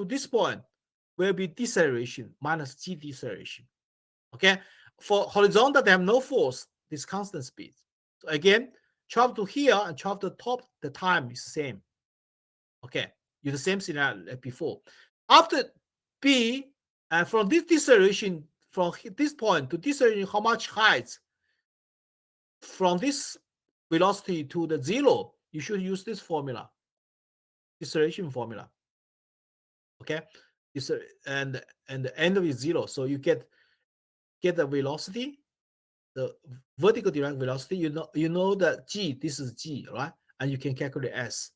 will be deceleration minus g deceleration. Okay, for horizontal they have no force, this constant speed. So again, travel to here and travel to the top, the time is the same. Okay, you the same scenario like before. After B, and from this deceleration, from this point to deceleration, how much height from this velocity to the 0, you should use this formula, deceleration formula. Okay, and the end of it is 0, so you get the velocity, the vertical direct velocity. You know that g, this is g, right? And you can calculate s.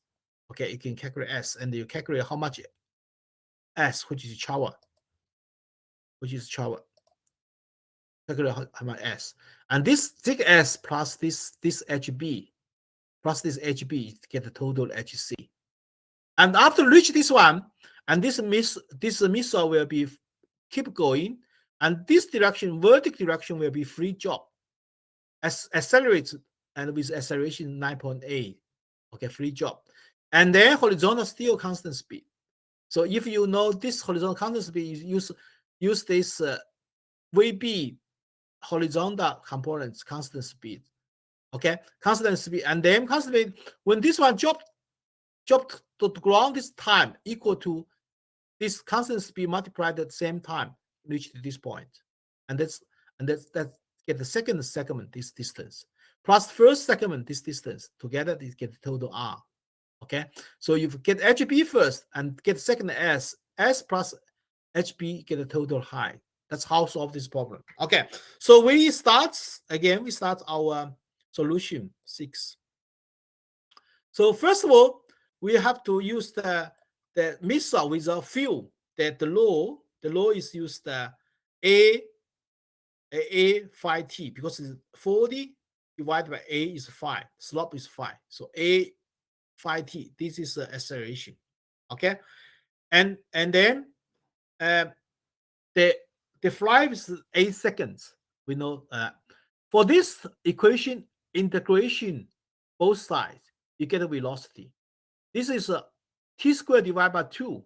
Okay, you can calculate s, and you calculate how much s, which is travel. Calculate how much s, and this take s plus this hb get the total hc. And after reach this one, and this missile will be keep going, and this direction, vertical direction, will be free drop, accelerates, and with acceleration 9.8, okay, free drop, and then horizontal still constant speed. So if you know this horizontal constant speed, use this VB horizontal components constant speed, okay, constant speed, and then constant speed when this one dropped to the ground, this time equal to this constant speed multiplied at the same time reached this point, and that's get the second segment this distance plus first segment this distance together, this get the total R. Okay, so you get HB first and get second S plus HB get a total height. That's how to solve this problem. Okay, so we start our solution 6. So first of all, we have to use the missile with a fuel. That the law is used a phi t, because it's 40 divided by a is 5, slope is 5, so a phi t, this is the acceleration. Okay, and then the flight is 8 seconds. We know for this equation integration both sides, you get a velocity. This is t squared divided by 2,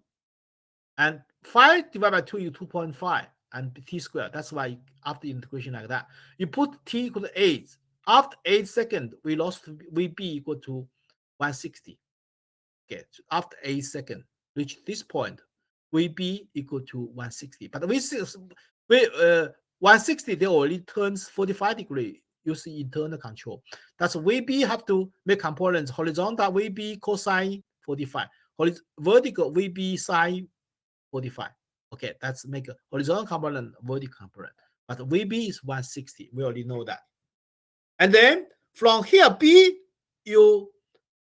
and 5 divided by 2 is 2.5, and t squared. That's why after integration like that, you put t equal to 8. After 8 seconds, velocity VB equal to 160. Okay, so after 8 seconds, reach this point, VB equal to 160. But we 160, they already turns 45 degrees using internal control. That's VB have to make components horizontal VB cosine 45, vertical VB sine 45. Okay, that's make a horizontal component, vertical component. But VB is 160. We already know that. And then from here, B,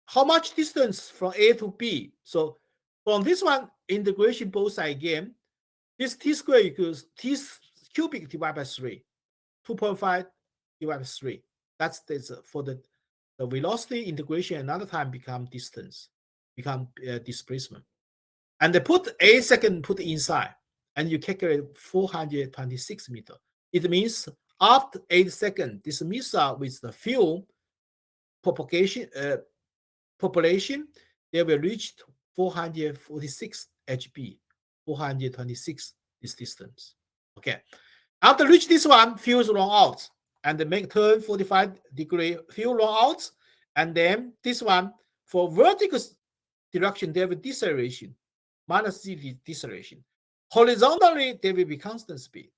how much distance from A to B? So from this one, integration both sides again, this t squared equals t cubic divided by 3, 2.5 divided by 3. That's this for the velocity integration. Another time become distance, become displacement. And they put 8 seconds put inside, and you calculate 426 meters. It means after 8 seconds, this missile with the fuel population, they will reach 446 HB, 426 this distance. Okay. After reach this one, fuels run out, and they make turn 45 degree, fuel run out, and then this one for vertical direction, there will be deceleration, minus z deceleration. Horizontally, there will be constant speed.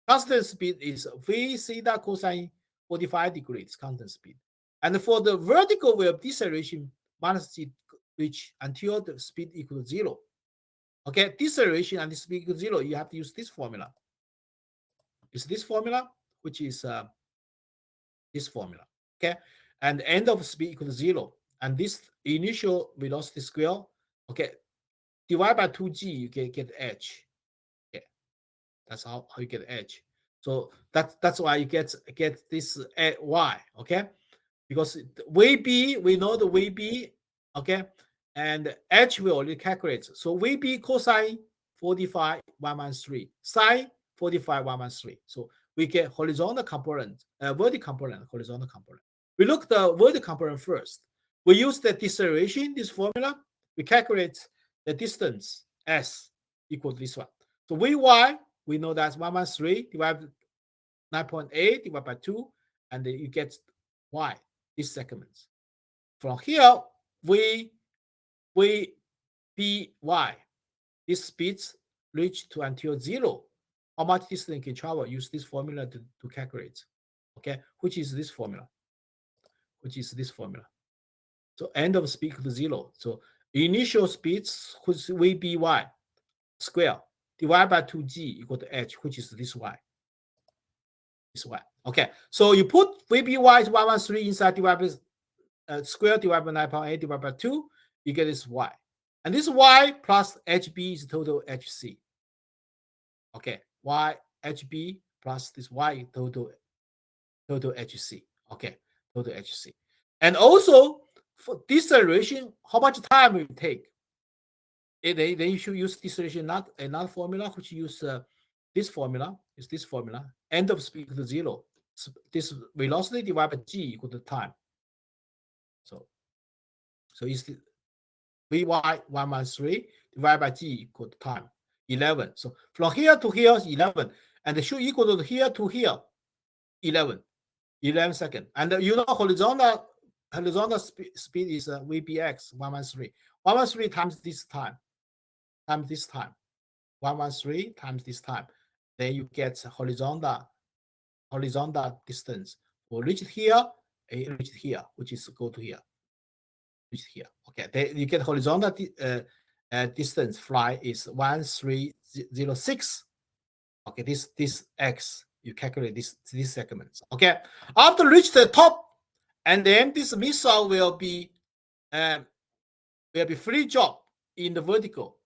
Constant speed is v theta cosine 45 degrees, constant speed. And for the vertical wave deceleration, minus z reach until the speed equals 0. Okay, deceleration and the speed equals 0, you have to use this formula. Is this formula, which is this formula. Okay, and end of speed equals 0, and this initial velocity square, okay, divide by 2g, you can get h. Okay, that's how you get h. So that's why you get this y. Okay, because VB, we know the VB. Okay, and h we already calculate. So VB cosine 45 113, sine 45 113. So we get horizontal component, vertical component, horizontal component. We look the vertical component first. We use the deceleration, this formula. We calculate the distance s equal to this one. So Vy, we know that's 113 divided 9.8 divided by 2, and then you get y, these segments. From here, by these speeds reach to until 0. How much distance you can travel? Use this formula to calculate. Okay, which is this formula. So end of speed equal to 0. So initial speeds, which will be y square, divided by 2g equal to h, which is this y. This y. Okay, so you put VBY is 113 inside, divided by square divided by 9.8 divided by 2, you get this y. And this y plus HB is total HC. Okay, y HB plus this y total HC. Okay, total HC. And also for deceleration, how much time will it take? then you should use deceleration, not another formula, which use this formula, end of speed equal to 0. So this velocity divided by g equal to time. So it's the Vy 113 divided by g equal to time, 11. So from here to here is 11, and it should equal to here to here, 11 seconds. And you know horizontal speed is Vbx 113. 113 times this time, 113 times this time. Then you get horizontal distance. Will reach here, reach here, which is go to here, reach here. Okay, then you get horizontal distance fly is 1306. Okay, this x, you calculate these segments. Okay, after reach the top, and then this missile will be free drop in the vertical,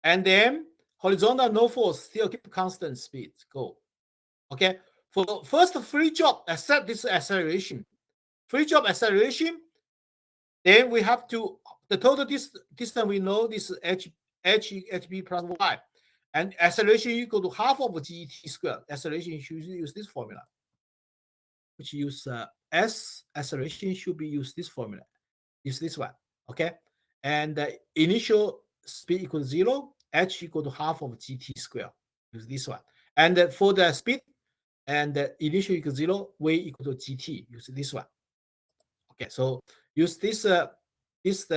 and then horizontal no force, still keep constant speed go. Okay, for first free drop, accept this acceleration. Free drop acceleration, then we have to the total distance we know this hb plus y, and acceleration equal to half of get squared. Acceleration should use this formula, which use s acceleration should be use this formula. Use this one, okay? And the initial speed equal to 0, h equal to half of gt squared. Use this one. And for the speed and the initial equal to 0, v equal to gt. Use this one. Okay, so use this this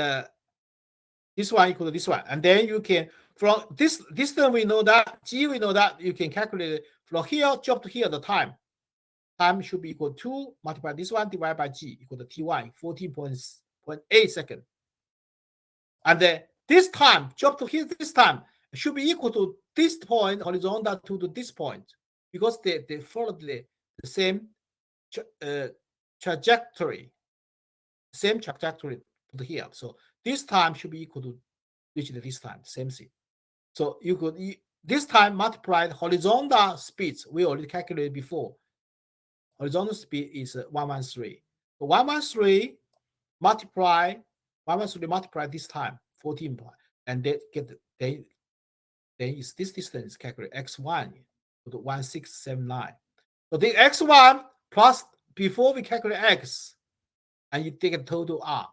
one equal to this one, and then you can from this distance we know that g we know that you can calculate it from here jump to here the time. Time should be equal to multiply this one divided by g equal to t1 14.8 seconds. And then this time jump to here this time should be equal to this point horizontal to this point, because they follow the same trajectory, to here. So this time should be equal to reach this time, same thing. So you could this time multiply the horizontal speeds we already calculated before. Horizontal speed is 113. So 113 multiply this time 14, and they get then is this distance calculate x1 to 1679. So the x1 plus before we calculate x, and you take a total r,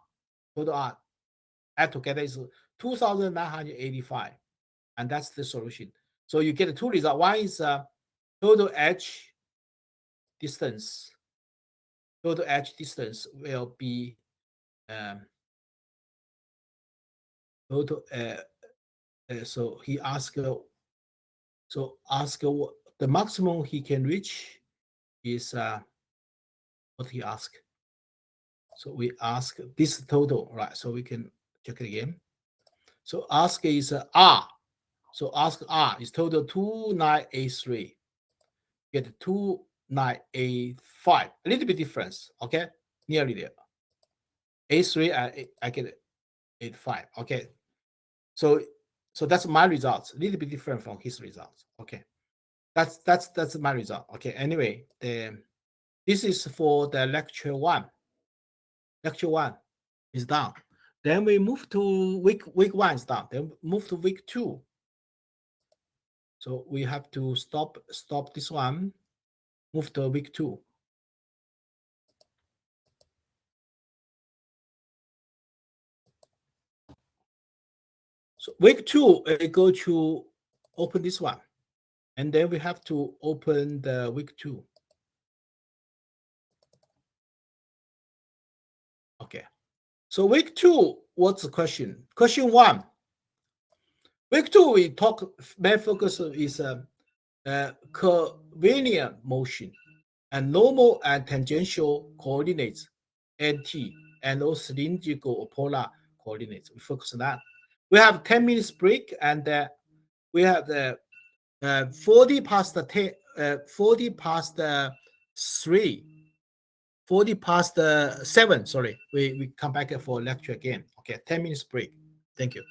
add together is 2,985, and that's the solution. So you get two results. One is total edge distance. Total edge distance will be total. So he asked. What the maximum he can reach is what he asked. So we ask this total, right? So we can check it again. So ask is R. So ask R is total 2983. Get 2985. A little bit difference, okay? Nearly there. A3 I get 85. Okay. So that's my results. A little bit different from his results. Okay. That's my result. Okay. Anyway, this is for the lecture 1. Lecture 1 is done. Then we move to week 1 is done. Then move to week 2. So we have to stop this one. Move to week 2. So week 2, we go to open this one, and then we have to open the week 2. Okay. So week 2, what's the question? Question 1. Week 2, we talk, main focus is curvilinear motion and normal and tangential coordinates, NT, and also cylindrical or polar coordinates. We focus on that. We have 10 minutes break, and we have the 40 past 3, 40 past 7. Sorry, we come back for lecture again. Okay, 10 minutes break. Thank you.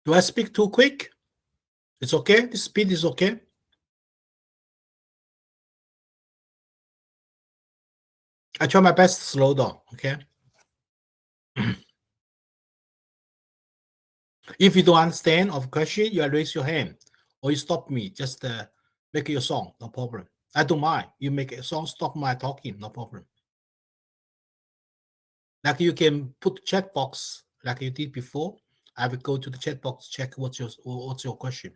Do I speak too quick? It's okay? The speed is okay? I try my best to slow down, okay? If you don't understand of question, you raise your hand or you stop me. Just make your song, no problem. I don't mind. You make a song, stop my talking, no problem. Like you can put chat box like you did before. I will go to the chat box, check what's your question.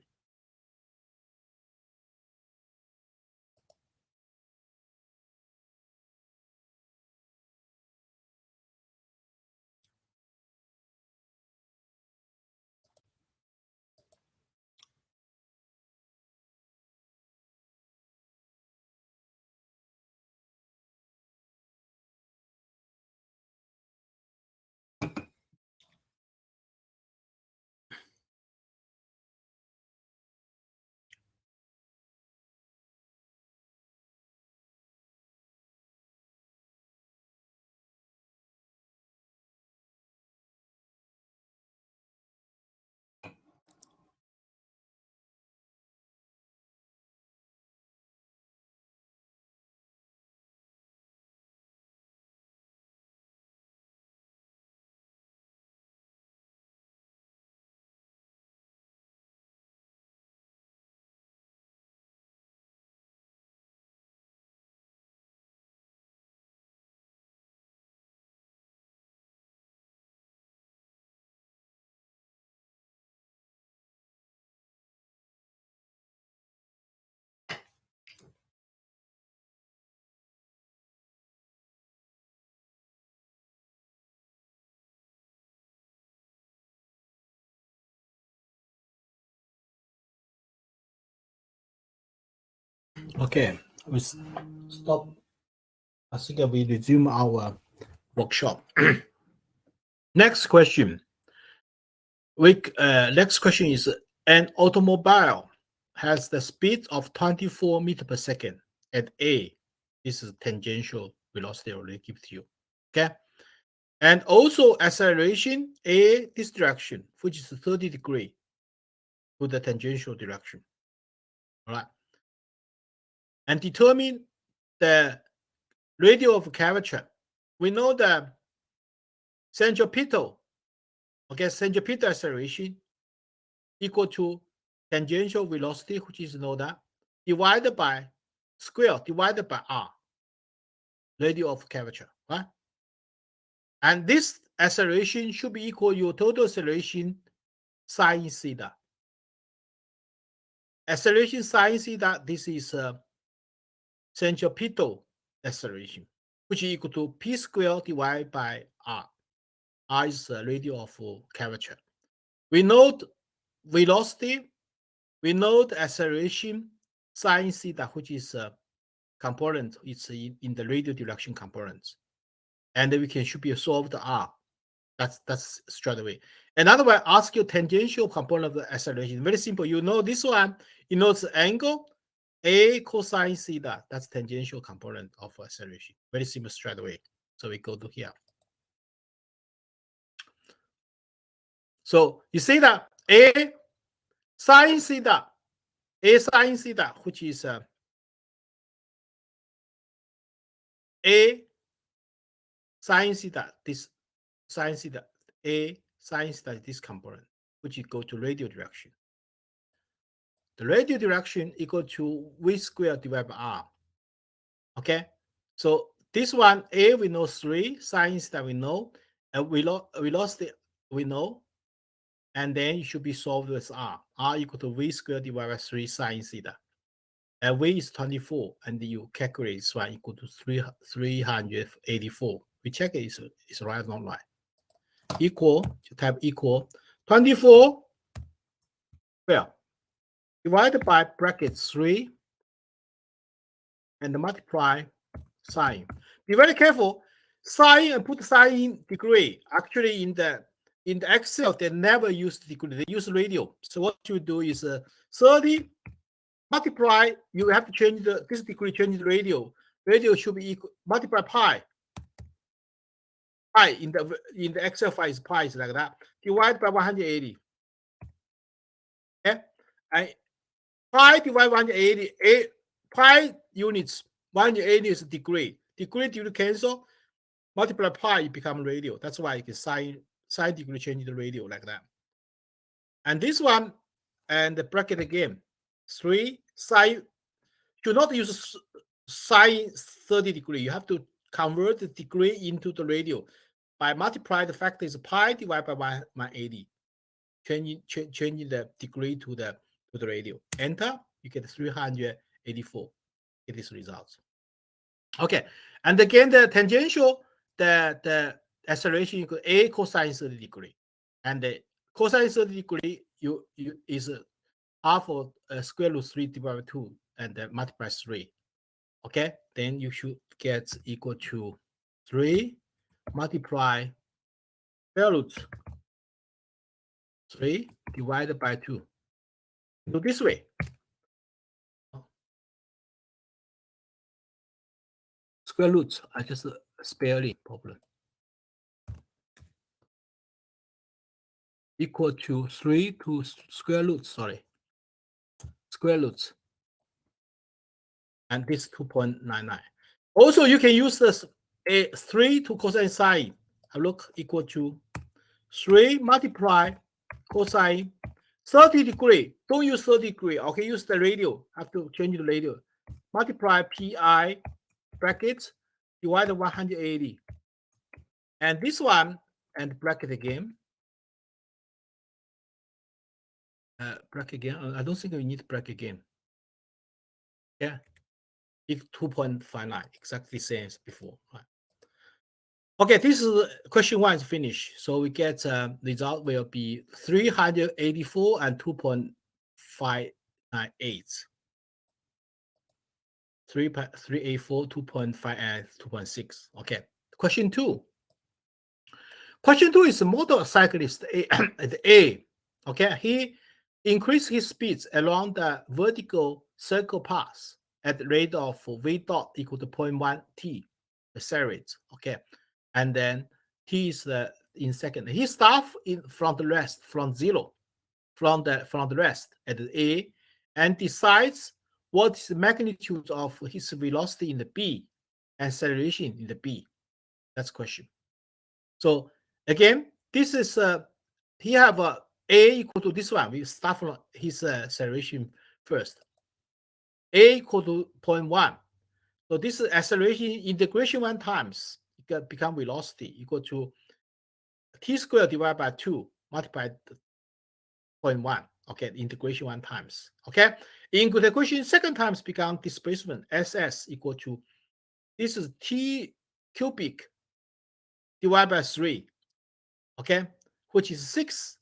Okay, we stop. I think we resume our workshop. Next question. Next question is: an automobile has the speed of 24 meters per second at A. This is tangential velocity already given to you. Okay. And also acceleration A, this direction, which is 30 degrees to the tangential direction. All right. And determine the radius of curvature. We know the centripetal, okay, centripetal acceleration equal to tangential velocity, which is know that, divided by square, divided by r, radius of curvature, right? And this acceleration should be equal to your total acceleration sine theta. Acceleration sine theta, this is centripetal acceleration, which is equal to p squared divided by r. R is the radius of curvature. We know velocity, we know the acceleration sine theta, which is a component, it's in the radial direction components. And then we can should be solved R. That's straight away. Another way, ask your tangential component of the acceleration. Very simple. You know this one, you know the angle A cosine theta. That's tangential component of acceleration. Very simple straight away. So we go to here. So you see that A sine theta, A sine theta, which is A sine theta, this sine theta, A sine theta, this component, which is go to radial direction. The radial direction equal to v squared divided by r. Okay, so this one A we know 3, sine theta we know, and velocity we know, and then it should be solved with r. R equal to v squared divided by 3 sine theta. And v is 24, and you calculate this one equal to 384. We check it is right or not right. Equal, you type equal 24, well, divided by bracket 3 and multiply sine. Be very careful. Sine and put sine in degree. Actually, in the Excel, they never use degree. They use radial. So what you do is 30 multiply. You have to change this degree. Change the radial. Radial should be equal multiply pi. Pi in the Excel file is pi is like that. Divide by 180. Okay, and pi divided by 180. Pi units 180 is degree. Degree cancel. Multiply pi, it become radial. That's why you can sine degree change the radial like that. And this one, and the bracket again, 3 sine. Do not use sine 30 degree. You have to convert the degree into the radial by multiply the factor is pi divided by 180. Changing the degree to the radial. Enter, you get 384. It is results. Okay, and again the tangential, the acceleration equal A cosine 30 degree, and the cosine 30 degree you is half of square root 3 divided by 2 and multiply 3. Okay, then you should get equal to 3 multiply square root 3 divided by 2. Do this way. Square root, I just spell it problem. Equal to 3 to square root, sorry. Square roots. And this 2.99. Also, you can use this a 3 to cosine sine. Look, equal to 3 multiply cosine 30 degree. Don't use 30 degree. Okay, use the radial. Have to change the radial. Multiply pi brackets divide 180. And this one and bracket again. Bracket again. I don't think we need bracket again. Yeah. It's 2.59, exactly the same as before. Right. Okay, this is question 1 is finished. So we get result will be 384 and 2.598. 384, 2.5, and 2.6. Okay. Question 2. Question 2 is a motorcyclist A. Okay. He increased his speeds along the vertical circle path at the rate of v dot equal to 0.1 t, accelerate. Okay. And then t is in second. He starts from the rest, from zero, from the rest at the A, and decides what is the magnitude of his velocity in the B, acceleration in the B. That's question. So again, this is he have a equal to this one. We start from his acceleration first. A equal to 0.1. So this is acceleration integration one times it become velocity equal to t squared divided by 2 multiplied 0.1. Okay, integration one times. Okay, integration second times become displacement SS equal to this is t cubic divided by 3. Okay, which is 6,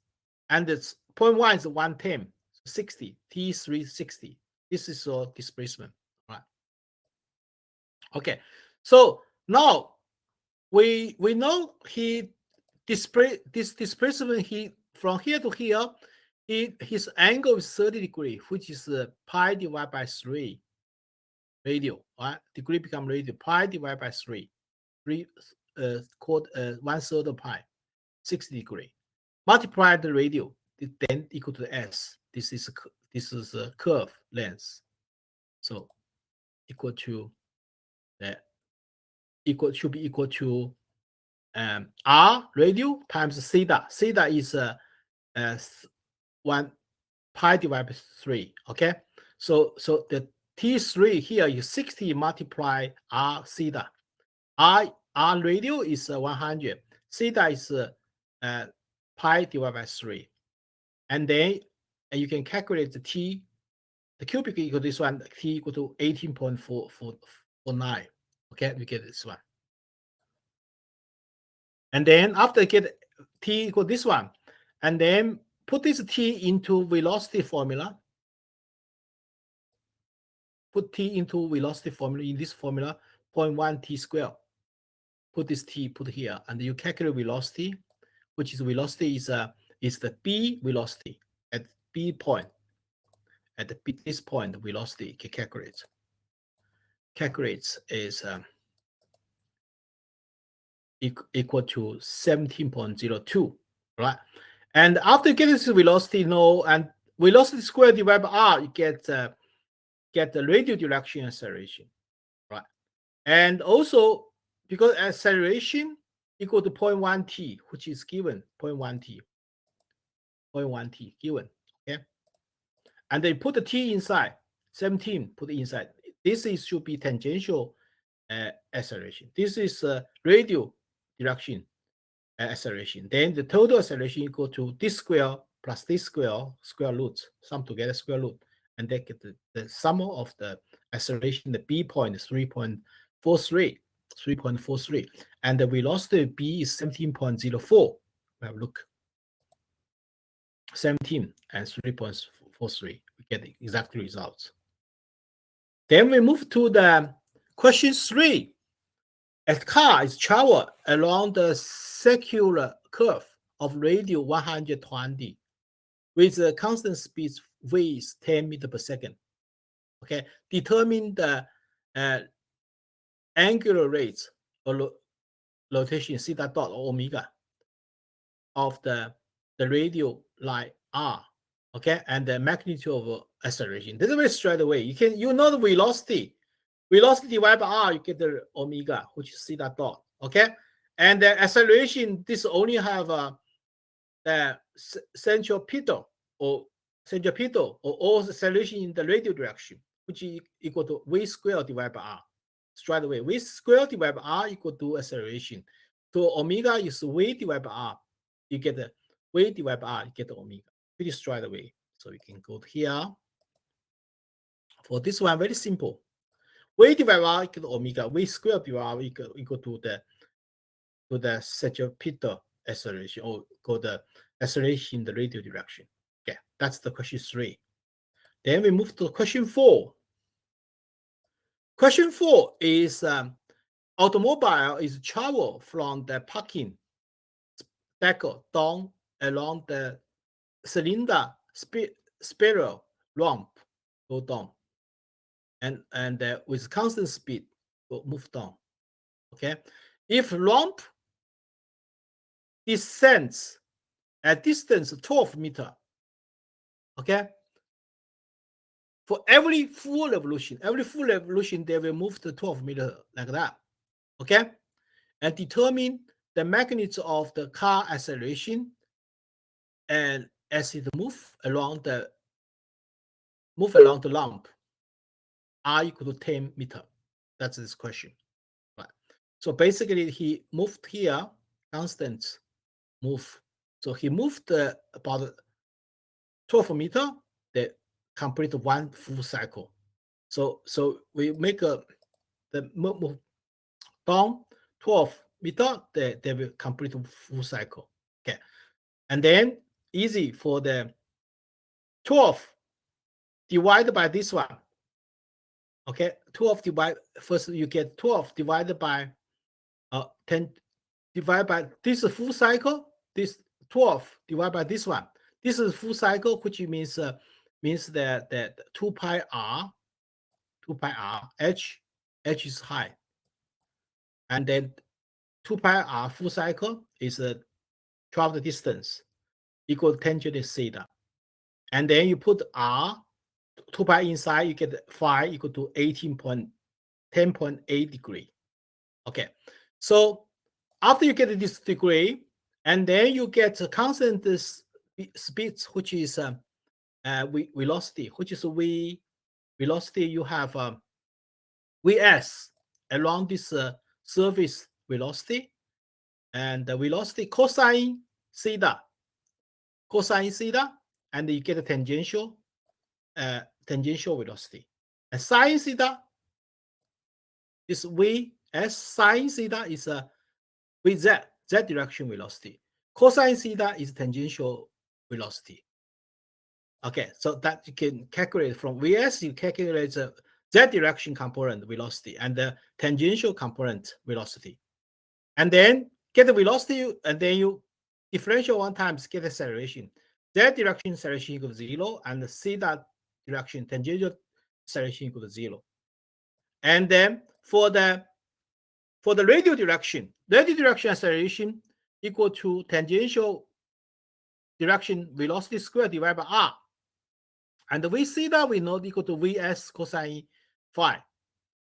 and it's 0.1 is 110, 60, t3 60. This is your displacement. Right. Okay, so now we know he this displacement he from here to here, his angle is 30 degree, which is pi divided by 3 radial. Right? Degree become radial. Pi divided by 3, 1/3 of pi, 60 degree. Multiply the radial, then equal to s. This is a curve length, so equal to that. Should be equal to r radial times theta. Theta is 1 pi divided by 3. Okay, so the t3 here is 60 multiply r theta. R radial is 100. Theta is pi divided by 3. And then you can calculate the t, the cubic equal to this one, t equal to 18.449. Okay, we get this one. And then after get t equal this one, and then put this t into velocity formula. Put t into velocity formula in this formula, 0.1 t squared. Put this t, put here, and you calculate velocity, which is velocity is the b velocity at b point. At this point, the velocity calculates is equal to 17.02, right? And after getting this velocity, and velocity squared divided by r, you get the radial direction acceleration, right? And also because acceleration equal to 0.1 t, which is given 0.1 t, 0.1 t given, okay? And they put the t inside, 17 put inside. This should be tangential acceleration. This is radial direction acceleration. Then the total acceleration equal to this square plus this square root, sum together square root, and they get the sum of the acceleration. The b point is 3.43, and the velocity b is 17.04. Well, look, 17 and 3.43. We get the exact results. Then we move to the question 3. A car is traveled along the circular curve of radius 120 with a constant speed v is 10 meters per second. Okay, determine the angular rate or rotation theta dot or omega of the radial line r. Okay, and the magnitude of acceleration. This is very straight away. You know the velocity. Velocity divided by r, you get the omega, which is theta dot. Okay, and the acceleration, this only have the centripetal or all acceleration in the radial direction, which is equal to v squared divided by r. Straight away, v squared divided by r equal to acceleration. So omega is v divided by r. You get the v divided by r, you get the omega. Pretty straight away. So we can go to here. For this one, very simple. V divided by r equal to omega. V squared divided by r equal to the centripetal acceleration, or called the acceleration in the radial direction. Okay, that's the question 3. Then we move to question 4. Question 4 is automobile is travel from the parking decal down along the cylinder spiral ramp, go down, and with constant speed will move down. Okay, if ramp descends at distance 12 meter, okay, for every full revolution, they will move to 12 meter like that. Okay, and determine the magnitude of the car acceleration, and as it move along the lump, r equal to 10 meter. That's this question, right? So basically, he moved here, constant move. So he moved about 12 meter, the complete one full cycle. So we make the move down 12 meter, they will complete full cycle. Okay, and then easy for the 12 divided by this one. Okay, 12 divided, first you get 12 divided by 10 divided by this is full cycle, this 12 divided by this one. This is full cycle, which means that 2 pi r h is high, and then 2 pi r full cycle is travel distance equal to tangent theta, and then you put r 2 pi inside, you get phi equal to 10.8 degree. Okay, so after you get this degree, and then you get a constant speed, which is velocity, which is velocity. You have vs along this surface velocity, and the velocity cosine theta, and you get a tangential velocity. And sine theta is vs sine theta is with z direction velocity. Cosine theta is tangential velocity. Okay, so that you can calculate from vs, you calculate the z direction component velocity and the tangential component velocity, and then get the velocity, and then you differential one times, get acceleration. Z direction acceleration equal to 0, and the theta direction tangential acceleration equal to 0. And then for the radial direction acceleration equal to tangential direction velocity squared divided by r. And we see that we know equal to vs cosine phi.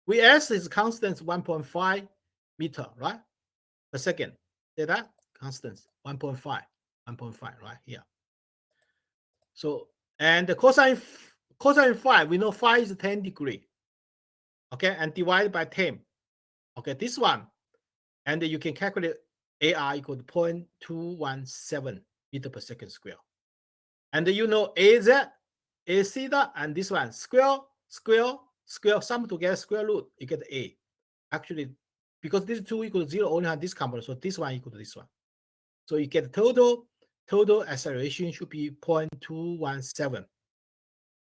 Vs is constant 1.5 meter, right, per second. See that? Constant 1.5, right here. So, and the cosine phi, we know phi is 10 degree. Okay, and divided by 10. Okay, this one. And you can calculate AR equal to 0.217 meter per second square. And you know AZ, A theta, and this one, square, sum together, square root, you get A. Actually, because this 2 equal to 0, only have this component, so this one equal to this one. So you get total acceleration should be 0.217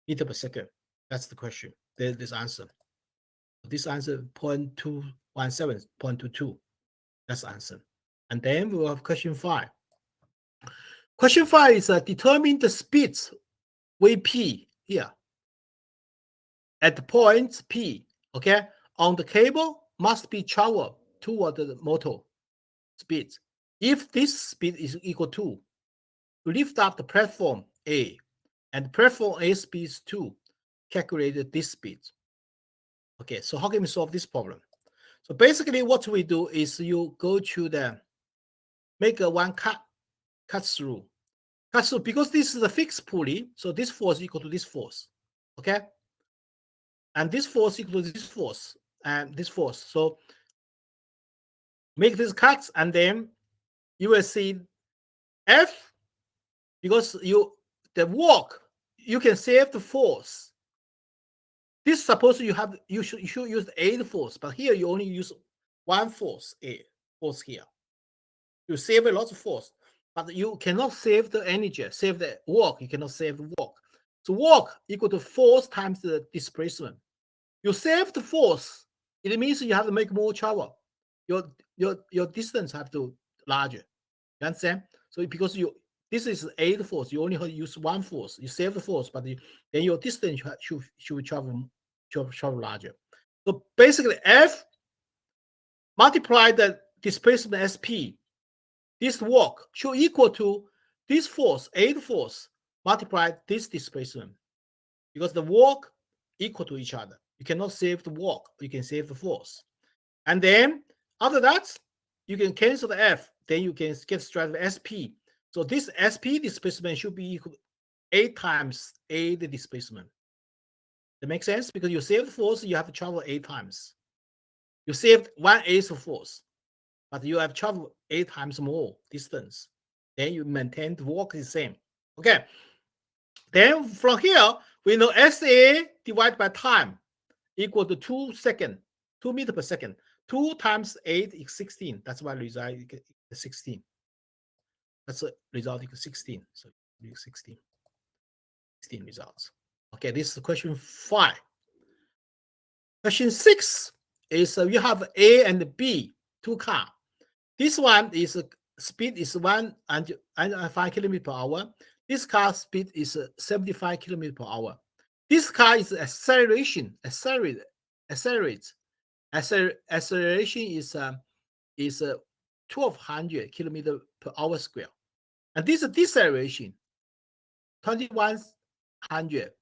meter per second. That's the question. There's this answer. This answer 0.217, 0.22. That's the answer. And then we will have question 5. Question 5 is determine the speeds Vp here at the point P. Okay, on the cable must be travel toward the motor speed. If this speed is equal to lift up the platform A, and platform A speed is 2, calculate this speed. Okay, so how can we solve this problem? So basically what we do is you go to the make a one cut through, because this is a fixed pulley, so this force equal to this force. Okay, and this force equal to this force and this force. So make these cuts, and then you will see F, because the work, you can save the force. This suppose you should use A force, but here you only use one force, A force here. You save a lot of force, but you cannot save the energy, save the work. You cannot save the work. So work equal to force times the displacement. You save the force. It means you have to make more travel. Your distance have to larger. You understand? So because this is 8 force, you only have to use 1 force. You save the force, but then your distance should travel larger. So basically, F multiply the displacement SP. This work should equal to this force, 8 force, multiply this displacement. Because the work equal to each other. You cannot save the work. You can save the force. And then after that, you can cancel the F. Then you can get straight the SP. So this SP displacement should be equal to 8 times A the displacement. That makes sense? Because you save the force, you have to travel 8 times. You saved 1/8 of force, but you have traveled 8 times more distance. Then you maintain the work is the same. Okay. Then from here, we know SA divided by time equal to 2 seconds, 2 meters per second. 2 times 8 is 16. That's why result is 16. That's a result equals 16. So 16. 16 results. Okay, this is question 5. Question 6 is you have A and B, 2 cars. This one is speed is 105 kilometers per hour. This car speed is 75 kilometers per hour. This car is acceleration. Acceleration is 1200 kilometers per hour square. And this is deceleration, 2100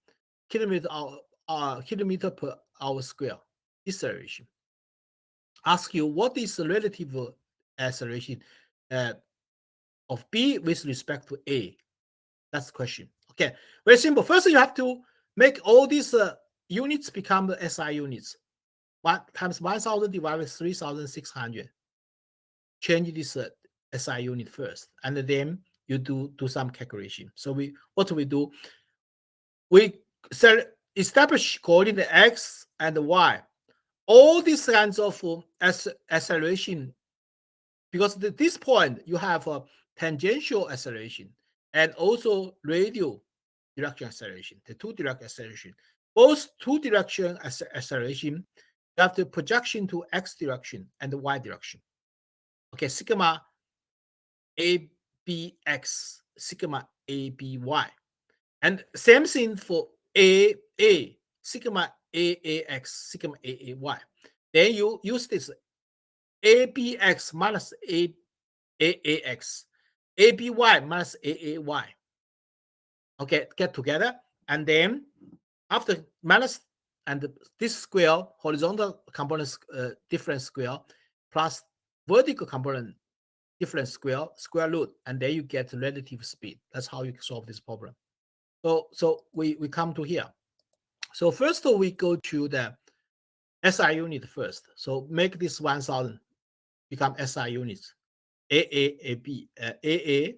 kilometer per hour square. Deceleration. Ask you what is the relative acceleration of B with respect to A? That's the question. Okay, very simple. First, you have to make all these units become the SI units. 1 times 1000 divided by 3600. Change this SI unit first, and then you do some calculation. So what we do? We establish coordinate X and Y. All these kinds of acceleration, because at this point you have a tangential acceleration and also radial direction acceleration, the 2 direction acceleration. Both 2 direction acceleration, you have the projection to X direction and the Y direction. Okay, sigma ABX, sigma ABY. And same thing for AA, sigma AAX, sigma AAY. Then you use this ABX minus AAX, ABY minus AAY. Okay, get together. And then after minus and this square, horizontal component different square, plus vertical component different square root, and then you get relative speed. That's how you solve this problem. So we come to here. So first we go to the SI unit first. So make this 1000 become SI units. AA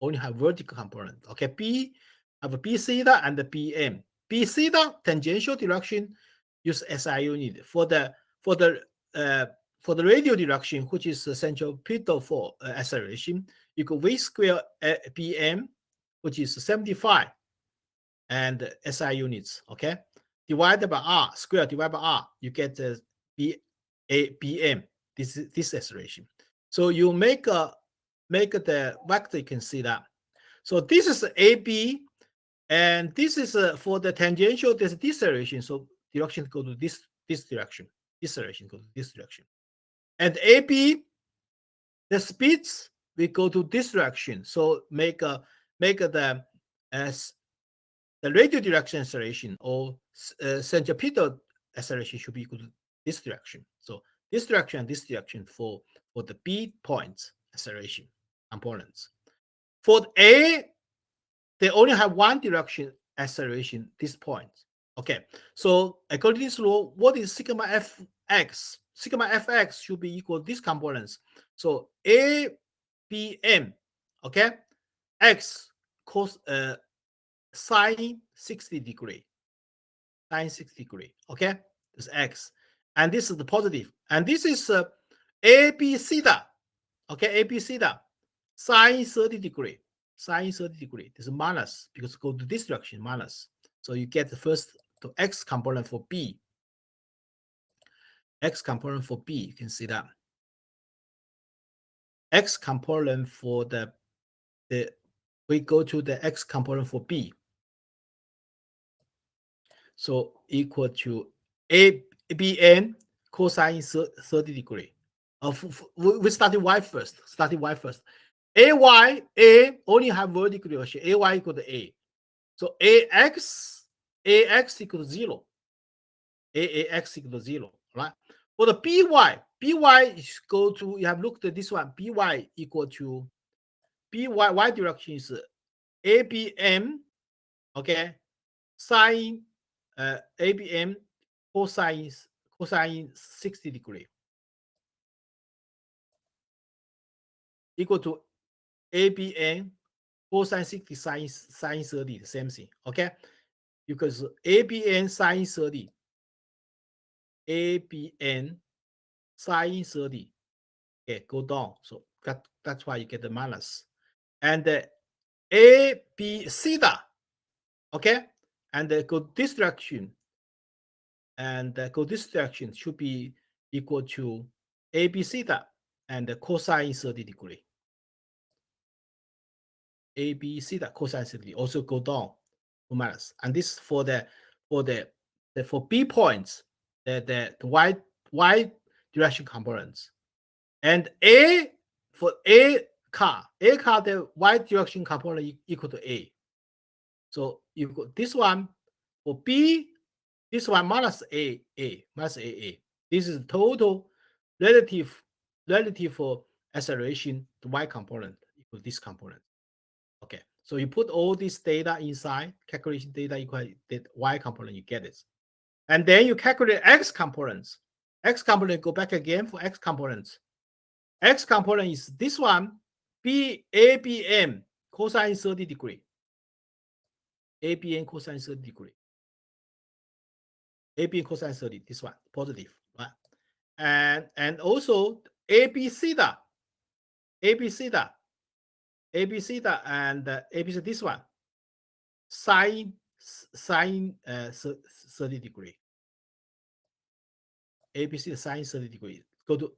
only have vertical component. Okay, B have a B theta and the BM. B theta tangential direction use SI unit for the radial direction, which is the centripetal for acceleration. You go V square BM, which is 75, and SI units. Okay, divided by R square divided by R, you get the BM. This acceleration. So you make the vector. You can see that. So this is AB, and this is for the tangential. There's deceleration. So direction go to this direction. Deceleration go to this direction. And AB, the speeds we go to this direction. So make the as the radial direction acceleration or centripetal acceleration should be equal to this direction. So this direction and this direction for the B points acceleration components. For A, they only have one direction acceleration, this point. Okay, so according to this law, what is sigma fx? Sigma fx should be equal to these components. So A, B, M, okay, x cos sine 60 degree. Sine 60 degree, okay? This x. And this is the positive. And this is AB theta, okay? AB theta, sine 30 degree. Sine 30 degree. This is minus because go to this direction, minus. So you get the first the x component for B. X component for B, you can see that. X component for the we go to the X component for B. So equal to ABN cosine 30 degree. We started Y first. A only have vertical direction. AY equal to A. So AX equal to 0. AX equal to 0, right? For the BY is go to, you have looked at this one. BY equal to Y direction is ABM, okay, sine ABM cosine 60 degree equal to ABN cosine 60 sine 30, the same thing, okay? Because ABN sine 30, ABN sine 30, okay, go down. So that's why you get the minus. And the AB theta, okay, and go this direction, and go this direction should be equal to AB theta and the cosine 30 degree. AB theta cosine 30 also go down to minus. And this for for B points, the y direction components. And A for A car, the y direction component equal to A. So you got this one for B, this one minus A, minus A. This is total relative for acceleration, the y component equal this component. Okay, so you put all this data inside, calculation data equal the y component, you get it. And then you calculate x components. X component, go back again for x components. X component is this one, ABM cosine 30 degree. ABM cosine 30 degree. ABM cosine 30, this one, positive, right? And also AB theta, and AB theta, this one, sine 30 degree. ABC sine 30 degree. Go to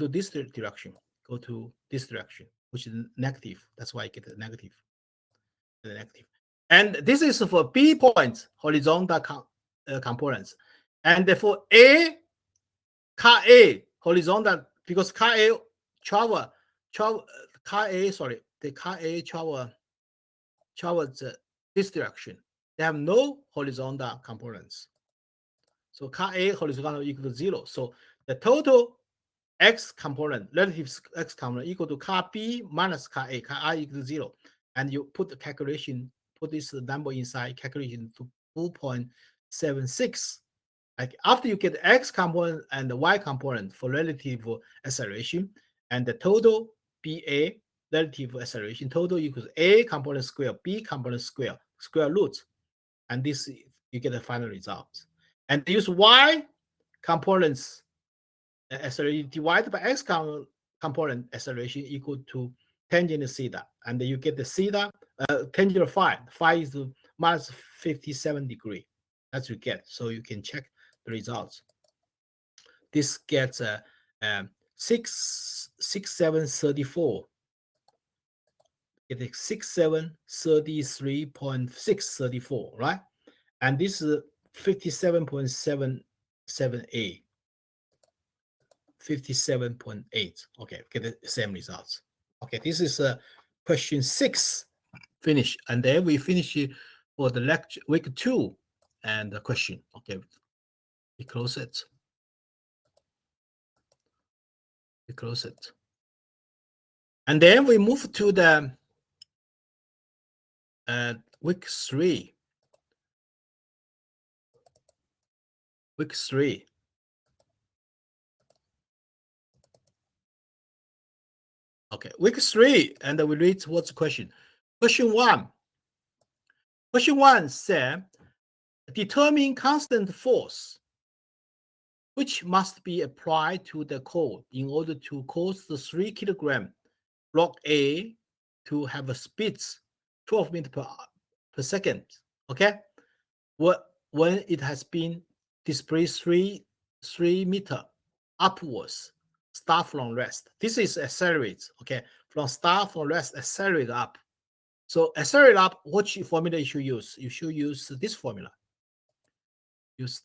this direction. Go to this direction, which is negative. That's why I get the negative. And this is for B points, horizontal components. And for car A, horizontal, because car A travel, the car A travels this direction. They have no horizontal components. So car A horizontal equal to 0. So the total x component, relative x component equal to car B minus car A, car I equal to 0. And you put the calculation, put this number inside, calculation to 2.76. Like after you get the x component and the y component for relative acceleration, and the total BA relative acceleration total equals A component square, B component square root. And this, you get the final result. And use y components acceleration divided by x component acceleration equal to tangent theta. And then you get the theta, tangent phi. Phi is minus 57 degree. That's what you get. So you can check the results. This gets 6734. It is 6733.634, right? And this is 57.77a. 57.8. Okay, get the same results. Okay, this is question 6 finish, and then we finish it for the lecture week 2 and the question. Okay, we close it. And then we move to the week 3. Week 3. Okay, week 3, and we read what's the question. Question 1. Question 1 said, determine constant force which must be applied to the core in order to cause the 3 kilogram block A to have a speed 12 meters per second. Okay, when it has been displace 3 meter upwards, start from rest. This is accelerate, okay? From rest, accelerate up. So accelerate up, what formula you should use? You should use this formula. Use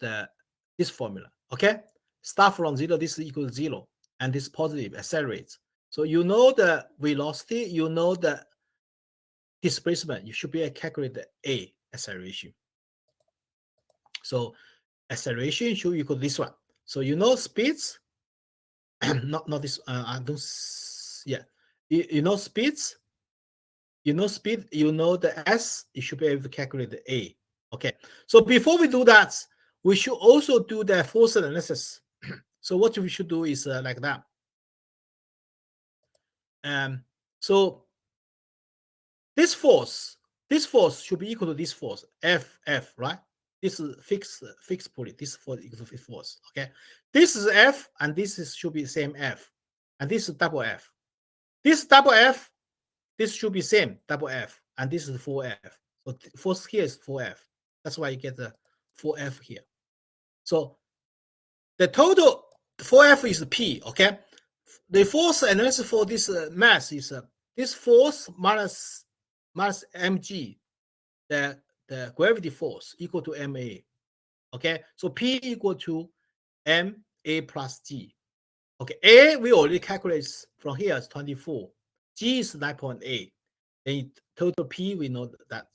this formula, okay? Start from 0, this is equal to 0, and this positive, accelerates. So you know the velocity, you know the displacement, you should be able to calculate the A, acceleration. So acceleration should equal this one. So you know speeds, not this, I don't, yeah. You know speeds, you know speed, you know the S, you should be able to calculate the A. Okay, so before we do that, we should also do the force analysis. So what we should do is like that. So this force should be equal to this force, F, right? This is fixed pulley. This force equal to fixed force. Okay, this is F, and this should be the same F, and this is double F. This double F, this should be same double F, and this is 4F. So force here is 4F. That's why you get the 4F here. So the total 4F is P. Okay, the force analysis for this mass is this force minus mg, the gravity force equal to ma. Okay, so P equal to ma plus g. Okay, A we already calculate from here is 24. G is 9.8. Then total P we know that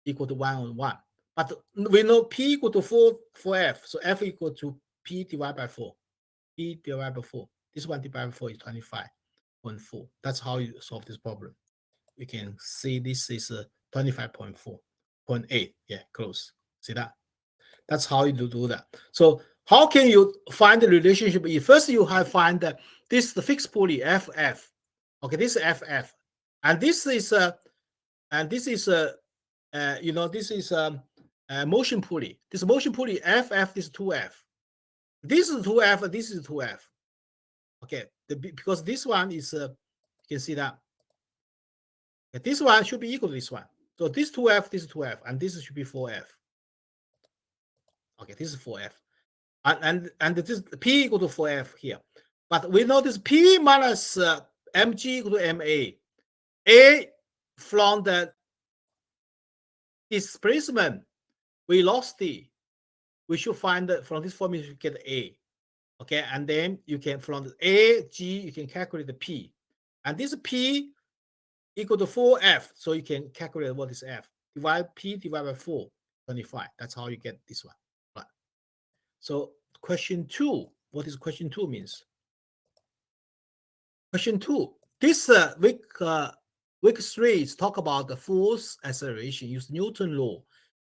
equal to 1 on 1. But we know P equal to 4F. So F equal to P divided by 4. P divided by 4. This one divided by 4 is 25.4. That's how you solve this problem. You can see this is 25.4.8. Yeah, close. See that? That's how you do that. So how can you find the relationship? First, you have find that this is the fixed pulley FF. Okay, this is FF, and this is you know, this is motion pulley. This motion pulley FF is 2F. This is 2F, and this is 2F. Okay, because this one is you can see that this one should be equal to this one. So this 2F, this is 2F, and this should be 4F. Okay, this is 4F. And this is P equal to 4F here. But we know this P minus mg equal to ma. A from the displacement velocity, we should find that from this formula you get A. Okay, and then you can from the A, G, you can calculate the P. And this P equal to 4F. So you can calculate what is F. Divide P divided by 4, 25. That's how you get this one. Right. So question 2. What is question 2 means? Question 2. This week 3 is talk about the force acceleration. Use Newton law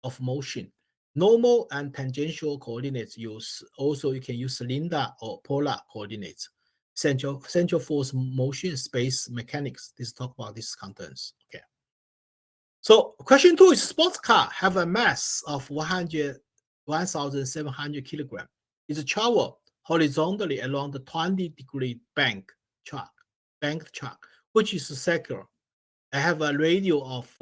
of motion. Normal and tangential coordinates use. Also, you can use cylinder or polar coordinates. Central force motion, space mechanics. This talk about these contents. Okay. So question 2 is sports car have a mass of 1,700 kilograms. It's travel horizontally along the 20-degree banked track, which is circular. I have a radius of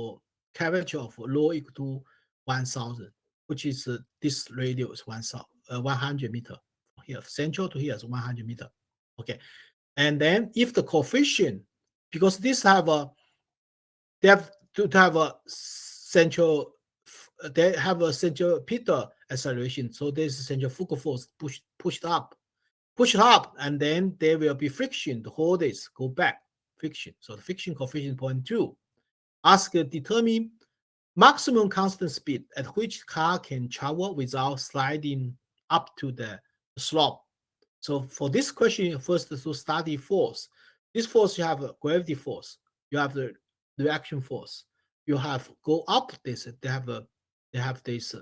curvature of rho equal to 1,000, which is this radius 100 meter. Here, central to here is 100 meter. Okay, and then if the coefficient, because this have a, they have to have a central, they have a centripetal acceleration. So there's a centrifugal force pushed up, and then there will be friction. The whole this go back friction. So the friction coefficient 0.2. Ask determine maximum constant speed at which car can travel without sliding up to the slope. So for this question, first to study force. This force you have a gravity force, you have the reaction force, you have go up this. They have this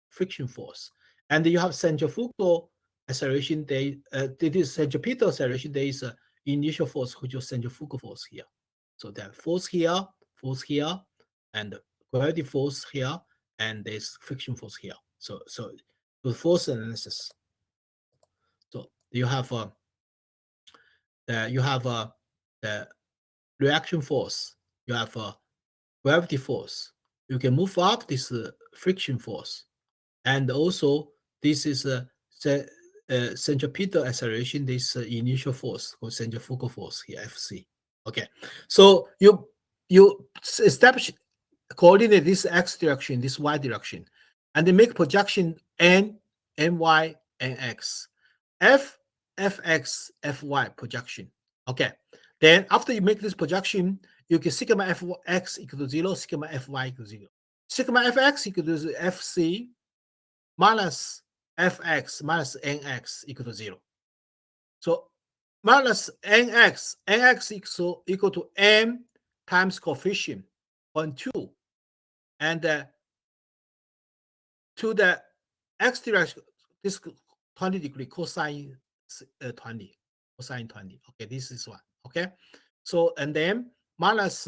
friction force, and you have centrifugal acceleration. It is centripetal acceleration. There is initial force, which is centrifugal force here. So that force here, and gravity force here, and there's friction force here. So the force analysis. So you have the reaction force. You have a gravity force. You can move up this friction force, and also this is centripetal acceleration, this initial force called centrifugal force here, FC. Okay, so you establish coordinate this x direction, this y direction, and they make projection n, ny, and x, f, fx, fy projection. Okay, then after you make this projection, you get sigma fx equal to 0, sigma fy equal to 0. Sigma fx equal to fc minus fx minus nx equal to 0. So minus nx equal to m times coefficient 0.2, and to the x direction, this 20-degree cosine 20, cosine 20. Okay, this is one. Okay, so and then minus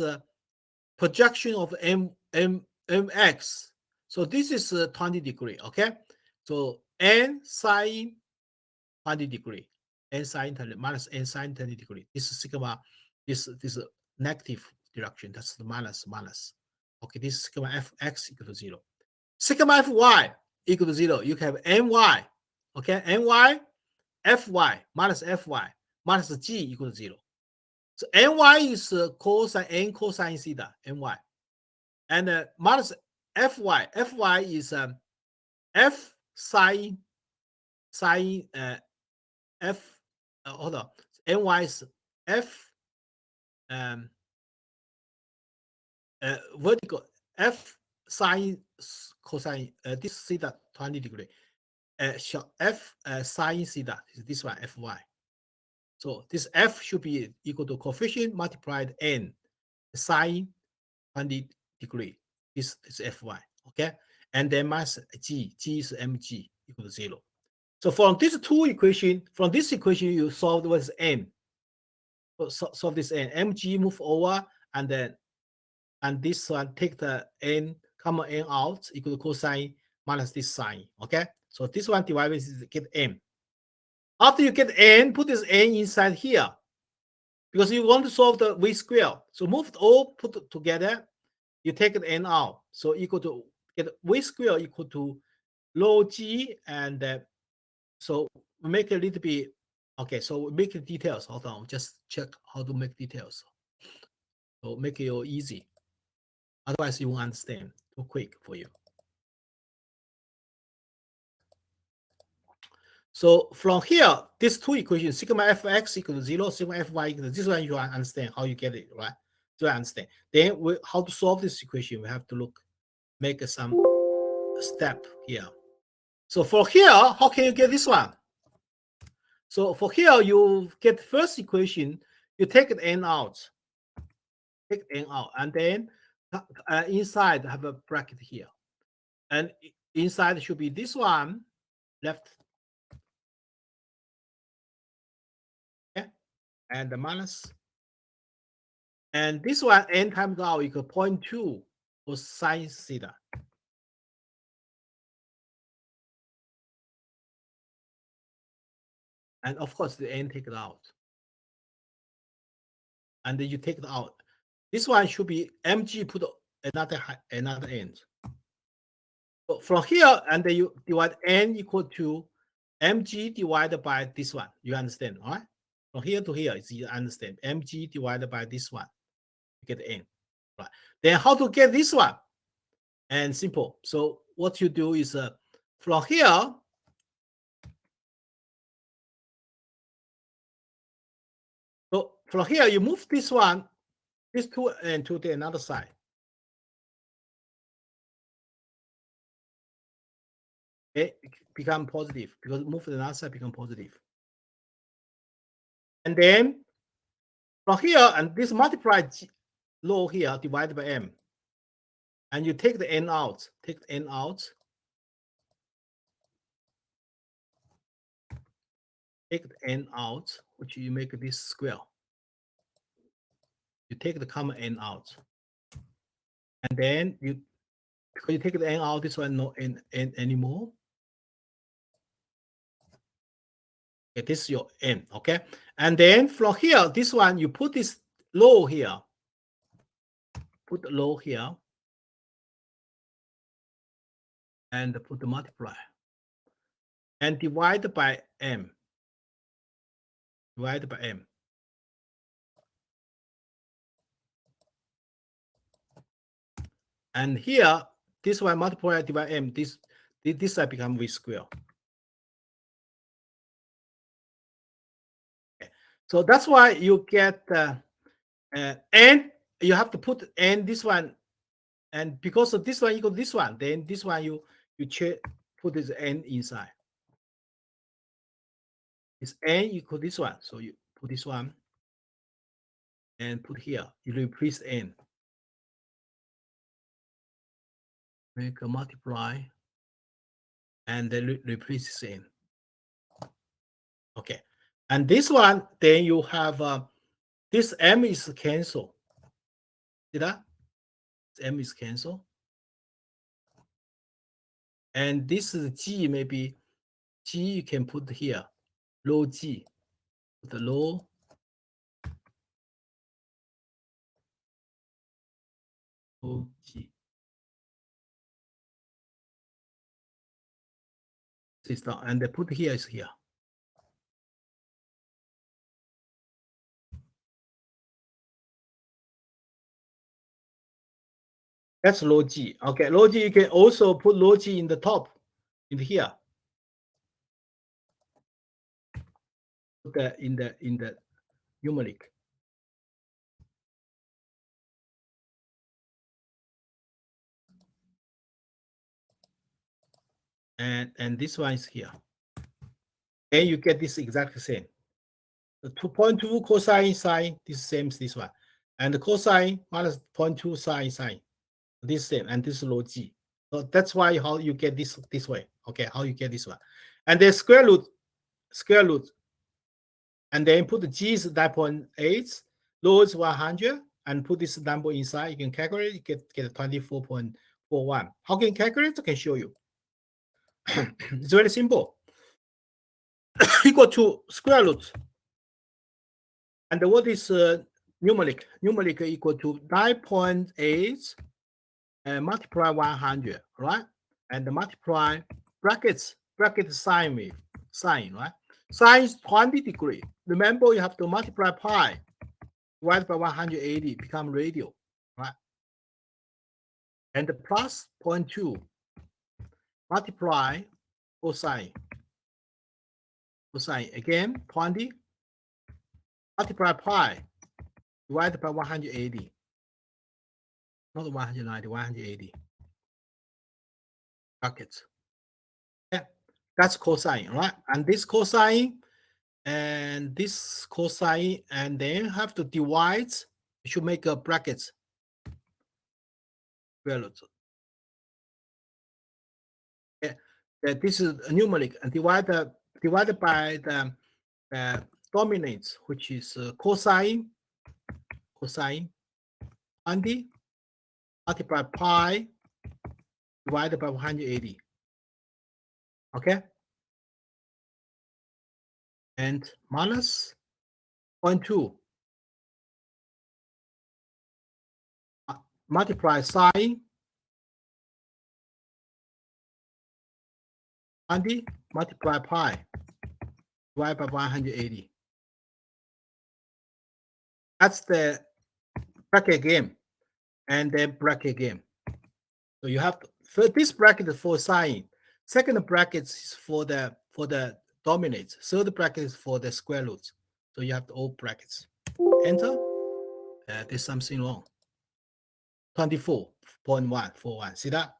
projection of mx. So this is 20-degree. Okay, so n sine 20-degree, n sine 20 minus n sine 20-degree. This is sigma. This negative direction. That's the minus. Okay, this is sigma fx equal to 0. Sigma fy equal to 0. You have ny. Okay, ny fy minus g equal to 0. So ny is cosine n cosine theta, ny, and minus fy is f sine f hold on, ny is f vertical f sine cosine this theta 20-degree f sine theta, this one fy. So this f should be equal to coefficient multiplied n sine 20-degree. This is fy. Okay, and then minus g is mg equal to 0. So from these two equation, from this equation you solve what is n. Solve this n. Mg move over, and then this one take the n, common n out, equal to cosine minus this sine. Okay, so this one divided is get m. After you get n, put this n inside here, because you want to solve the v square. So move all put together, you take the n out, so equal to get v square equal to rho g, and so we make a little bit. Okay, so we make the details. Hold on, just check how to make details. So make it easy. Otherwise, you won't understand. Too quick for you. So from here, these two equations, sigma fx equal to 0, sigma fy equal to, this one you understand how you get it, right? So I understand. Then how to solve this equation, we have to make some step here. So for here, how can you get this one? So for here, you get the first equation, you take the n out. Take n out, and then inside have a bracket here. And inside should be this one, left. Okay, and the minus. And this one, n times out equal 0.2 for sine theta. And of course, the n take it out. And then you take it out. This one should be mg, put another end. So from here, and then you divide n equal to mg divided by this one. You understand, all right? From here to here, you understand. Mg divided by this one, you get n. Right. Then how to get this one? And simple. So what you do is from here, so from here you move this one, this two, and to the another side. It become positive because move to the other side become positive. And then from here, and this multiply low here divided by m. And you take the n out. Take the n out. Take the n out, which you make this square. You take the common n out. And then you take the n out, this one no n anymore. Okay, this is your n, okay? And then from here, this one, you put this low here. Put the low here. And put the multiply. and divide by m. Divided by m. And here, this one multiply divide m, this side become v square. Okay. So that's why you get n, you have to put n this one, and because of this one equal this one, then this one you put this n inside. It's n equal this one, so you put this one and put here. You replace n. Make a multiply and then replace this n. Okay, and this one, then you have this m is cancel. See that? M is cancel. And this is g, maybe g you can put here, low g, the low g. System, and they put here is here. That's low g. Okay, low g, you can also put low g in the top, in here. Put that in the numeric. And this one is here. And you get this exactly same. The 2.2 cosine sine, this same as this one. And the cosine minus 0.2 sine, this same, and this is low g. So that's why how you get this way. Okay, how you get this one. And then square root, and then put the g is 9.8, low is 100, and put this number inside. You can calculate, you get 24.41. How can you calculate? I can show you. It's very simple. Equal to square root. And what is numeric? Numeric equal to 9.8 and multiply 100, right? And multiply bracket sine wave, sine, right? Sine is 20 degree. Remember, you have to multiply pi divided by 180, become radial, right? And the plus 0.2 multiply cosine. Cosine again 20 multiply pi divided by 180. Not 190, 180. Brackets. Yeah, that's cosine, right? And this cosine and this cosine, and then have to divide. You should make a bracket. Yeah, this is a numeric, and divided by the dominant, which is cosine 20 multiply pi divided by 180. Okay, and minus 0.2 multiply sine 20 multiply pi divided by 180. That's the bracket game, and then bracket game. So you have to, for this bracket is for sine. Second bracket is for the dominant. Third bracket is for the square root. So you have the all brackets. Enter. There's something wrong. 24.141. See that?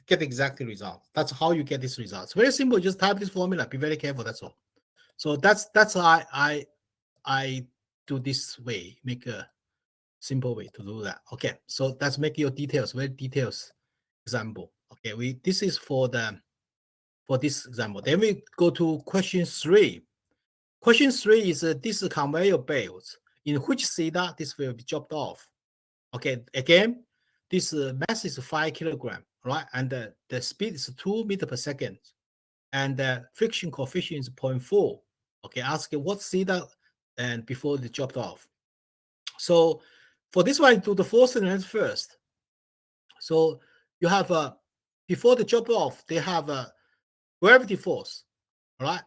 Get the exact result. That's how you get this result. It's very simple. Just type this formula. Be very careful. That's all. So that's how I do this way. Make a simple way to do that. Okay. So let's make your details, very details example. Okay. This is for this example. Then we go to question 3. Question 3 is this conveyor belt in which theta this will be dropped off. Okay. Again, this mass is 5 kilogram, right? And the speed is 2 meters per second, and the friction coefficient is 0.4. Okay, ask what theta and before the dropped off. So for this one, do the force analysis first. So you have before the drop off, they have a gravity force. all right?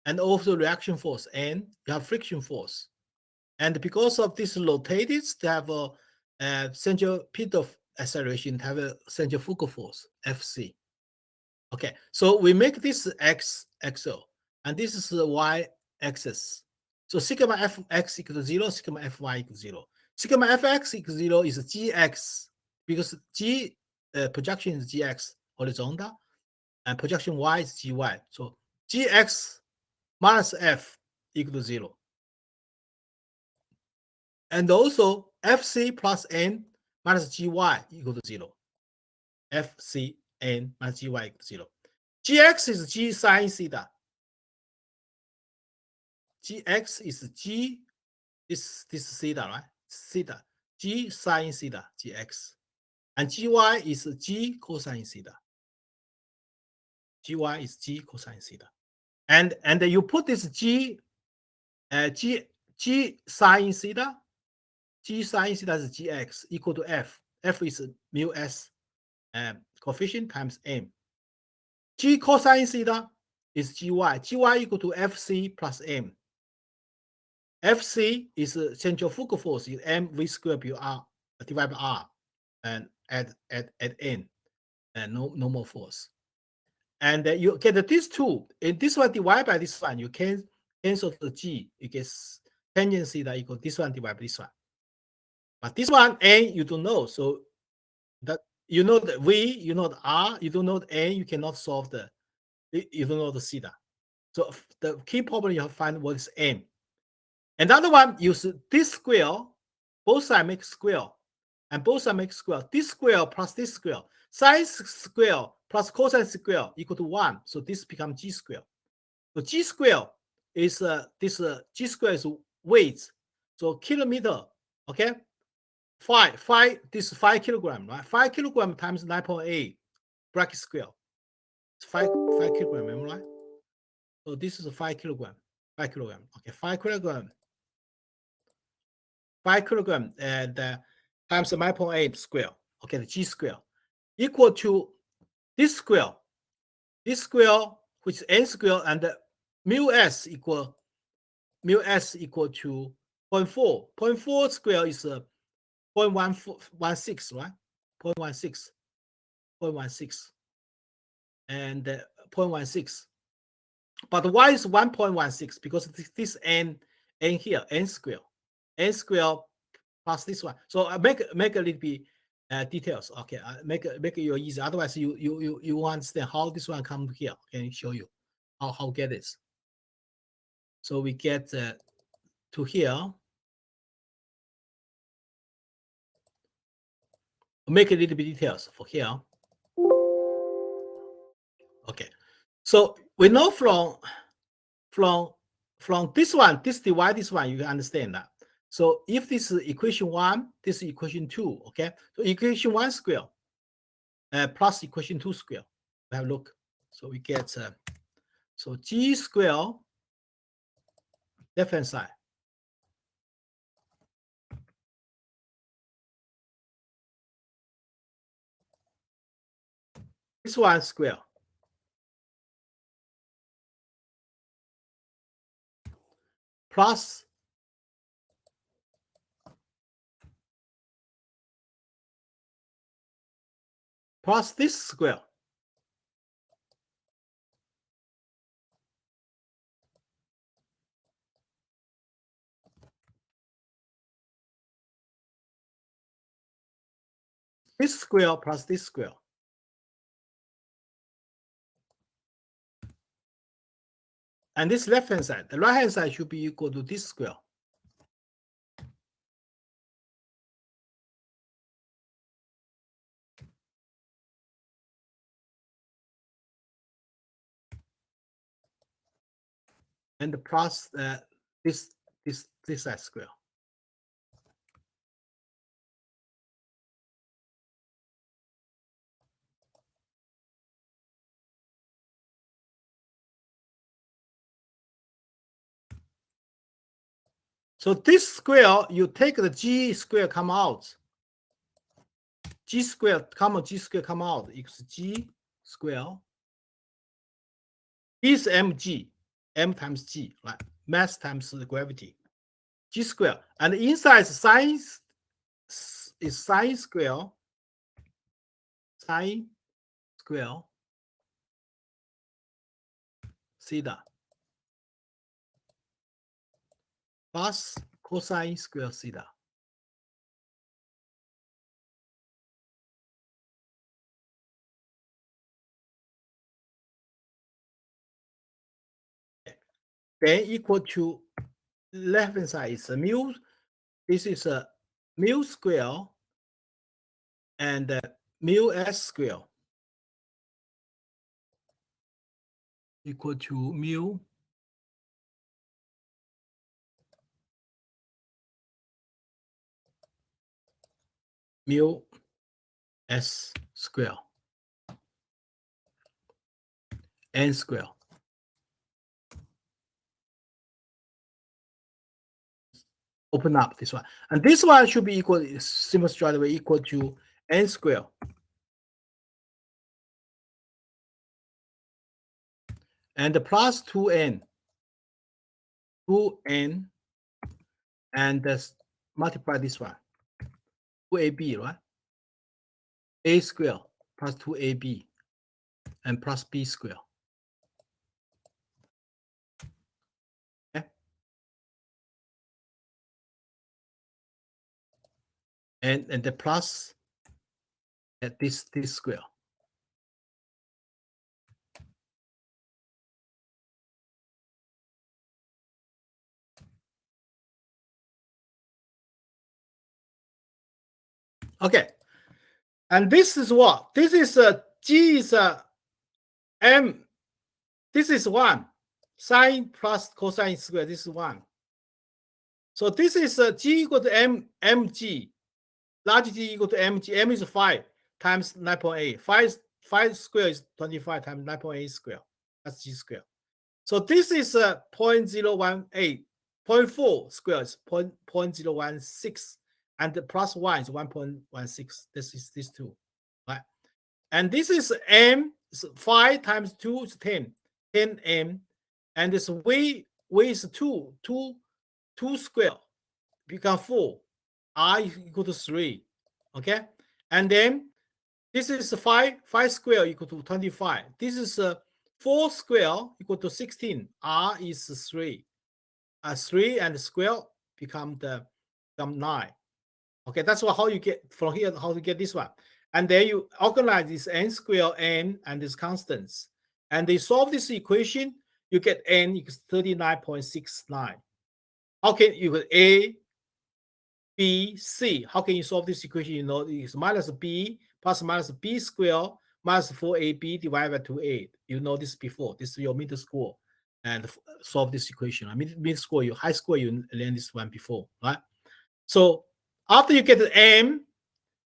And also reaction force, and you have friction force. And because of this rotated, they have a centripetal acceleration, have a centrifugal force, FC. Okay, so we make this x xo, and this is the y axis. So sigma fx equals 0, sigma fy equals 0. Sigma fx equals 0 is gx, because g projection is gx horizontal, and projection y is gy. So gx minus f equals 0. And also fc plus n minus gy equal to 0. fc n minus gy equal to 0. Gx is g sine theta. Gx is g, this theta, right? Theta. G sine theta, gx. And gy is g cosine theta. Gy is g cosine theta. And you put this g sine theta, g sine theta is gx equal to f. F is mu s coefficient times m. G cosine theta is gy. Gy equal to fc plus m. Fc is centrifugal force, is mv squared by r divided by r, and at n, and no more force. And you get these two. In this one divided by this one, you can cancel the g. You get tangent theta equal this one divided by this one. But this one n you don't know, so that you know the v, you know the r, you don't know the n, you cannot solve the, you don't know the theta. So the key problem you have to find what is m. Another one, use this square, both sides make square, and both sides make square. This square plus this square, sine square plus cosine square equal to 1. So this becomes g square. So g square is g square is weight. So kilometer, okay? This is 5 kilogram, right? 5 kilogram times 9.8 bracket square. It's 5 kilogram, remember, right? So this is a 5 kilogram. 5 kilogram. Okay, 5 kilogram. 5 kilogram and times 9.8 square. Okay, the g square equal to this square, which is n square, and mu s equal to 0.4. 0.4 square is 0.116, right? 0.16, and 0.16. But why is 1.16? Because this n here, n square plus this one. So I make a little bit details. Okay, make it easy. Otherwise, you understand how this one come here. Can show you how get this. So we get to here. Make a little bit details for here. Okay, so we know from this one, this divide this one, you can understand that. So if this is equation 1, this is equation 2. Okay, so equation 1 square plus equation 2 square. We have a look. So we get so g square left hand side. This one square plus this square. This square plus this square. And this left hand side, the right hand side should be equal to this square. And plus this side square. So this square, you take the g square come out. G square come out equals g square is mg, m times g, right? Mass times the gravity, g square. And inside sine is sine square theta plus cosine square theta. Then equal to left hand side is a mu. This is a mu square and mu s square equal to mu s square n square. Open up this one, and this one should be equal, simple straightaway equal to n square and the plus 2n and multiply this one 2ab, right? A square plus 2ab and plus b square. Okay. And the plus at this square. Okay, and this is what? This is g is m. This is 1. Sine plus cosine square. This is 1. So this is g equal to mg. Large g equal to mg. M is 5 times 9.8. 5 square is 25 times 9.8 square. That's g square. So this is 0.018. 0.4 square is 0.016. And the plus 1 is 1.16. This is this two, right? And this is m. So 5 times 2 is 10. 10m. And this v is 2 square become 4. R equal to 3. Okay. And then this is 5 square equal to 25. This is 4 square equal to 16. R is 3. 3 and square become 9. Okay, that's how you get from here, how to get this one. And then you organize this n square n and these constants. And they solve this equation, you get n equals 39.69. How can you get A, B, C? How can you solve this equation? You know, it's minus B plus minus B square minus 4AB divided by 2A. You know this before. This is your middle school. And solve this equation. I mean, middle school, you high school, you learned this one before, right? So after you get the m,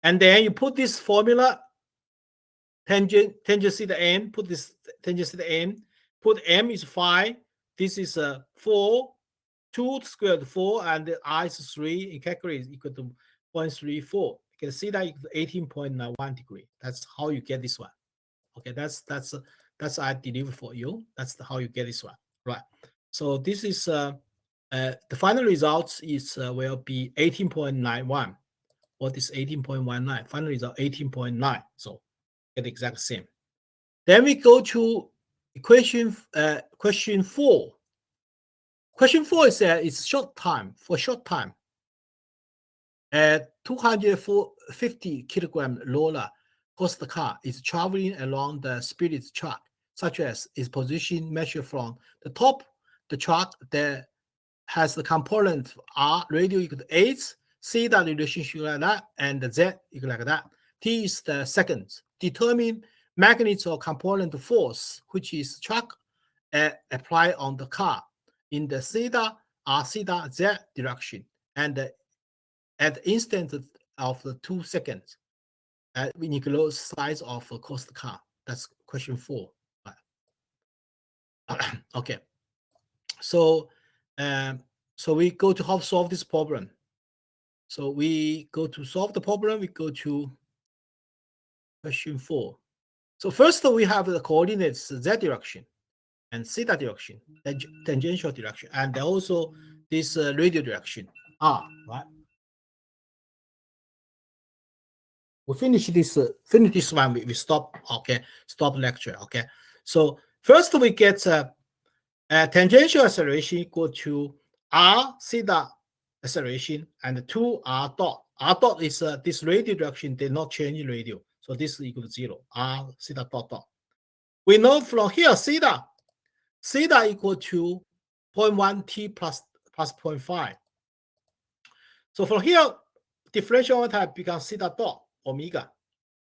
and then you put this formula, tangent theta n, put this tangent theta n, put m is 5, this is 4, 2 squared 4, and the I is 3, in calculate is equal to 0.34. You can see that 18.91 degree. That's how you get this one. Okay, that's I deliver for you. That's how you get this one, right? So this is the final results is will be 18.91. What is 18.19? Final result 18.9. So get the exact same. Then we go to question 4. Question 4 is it's short time. For short time, 250 kilogram roller coaster car is traveling along the spirit track, such as its position measured from the top. The track that has the component R radius equal to 8, C that relationship like that, and the Z equal like that. T is the seconds. Determine magnitude or component force, which is track applied on the car in the theta R theta Z direction, and at the instant of the 2 seconds, we enclose size of a coaster car. That's question 4. Okay. So we go to how to solve this problem. So we go to solve the problem. We go to question 4. So first we have the coordinates Z direction, and theta direction, tangential direction, and also this radial direction r, right? We finish this one. We stop. Okay, stop lecture. Okay, so first we get a tangential acceleration equal to r theta acceleration and 2 r dot. R dot is this radial direction did not change radial, so this is equal to 0. R theta dot dot. We know from here theta equal to 0.1 t plus 0.5. So from here, differential type becomes theta dot omega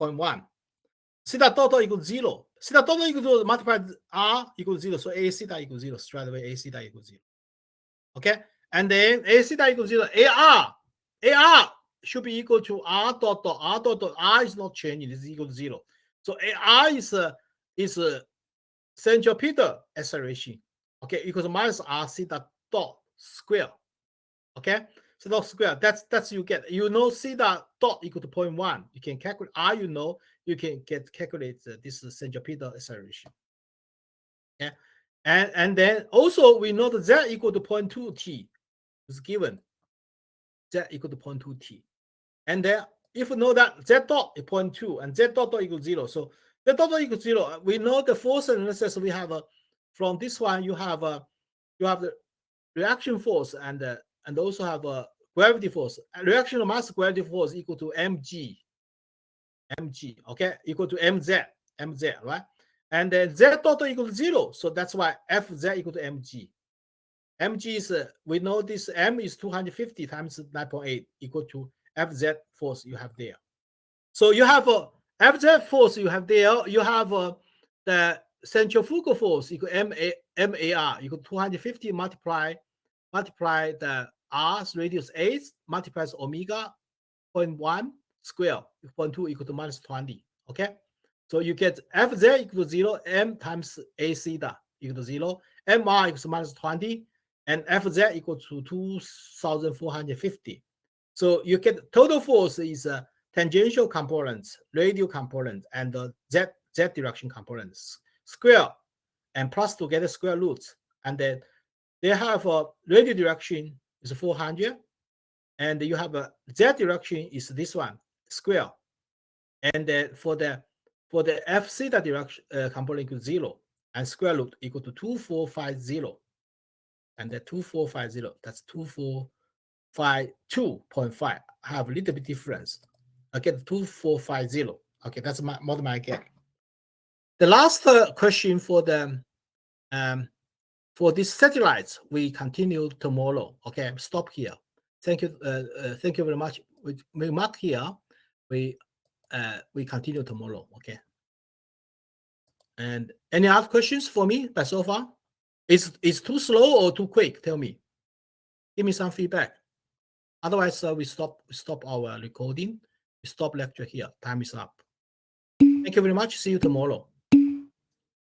0.1. Theta dot dot equals 0. Theta dot dot equals to multiply r equals 0. So a theta equals 0. Straight away, a theta equals 0. Okay. And then a theta equals 0. AR should be equal to r dot dot. R dot dot. R is not changing. It's equal to 0. So AR is centripetal acceleration. Okay. Equals minus r theta dot square. Okay. So dot square. That's you get. You know theta dot equal to 0.1. You can calculate r. You know you can calculate this centripetal acceleration. Okay. And then also we know that z equal to 0.2 t is given. Z equal to 0.2 t. And then if we know that z dot is 0.2 and z dot equals 0, so z dot equals 0, we know the force analysis we have from this one. You have the reaction force and also have a gravity force. Reaction mass gravity force equal to mg, okay, equal to mz, right? And then z dot equal to 0, so that's why Fz equal to mg. Mg is, we know this m is 250 times 9.8 equal to Fz force you have there. So you have a Fz force you have there. You have the centrifugal force equal MAR equal to 250 multiply the r's radius 8 multiplies omega 0.1 square 0.2 equal to minus 20. Okay, so you get Fz equal to 0, m times a theta equal to 0, mr equals to minus 20, and Fz equal to 2,450. So you get total force is tangential components, radial component, and the z direction components square and plus together square roots. And then they have a radial direction is 400, and you have a z direction is this one square, and then for the f theta direction component equal to 0 and square root equal to 2450. And the 2450, that's 2452.5. Have a little bit difference. I get 2450. Okay, that's more than I get. The last question for the for these satellites, we continue tomorrow. Okay, stop here. Thank you. Thank you very much. We mark here. We continue tomorrow. Okay. And any other questions for me by so far? Is too slow or too quick? Tell me. Give me some feedback. Otherwise, we stop our recording. We stop lecture here. Time is up. Thank you very much. See you tomorrow.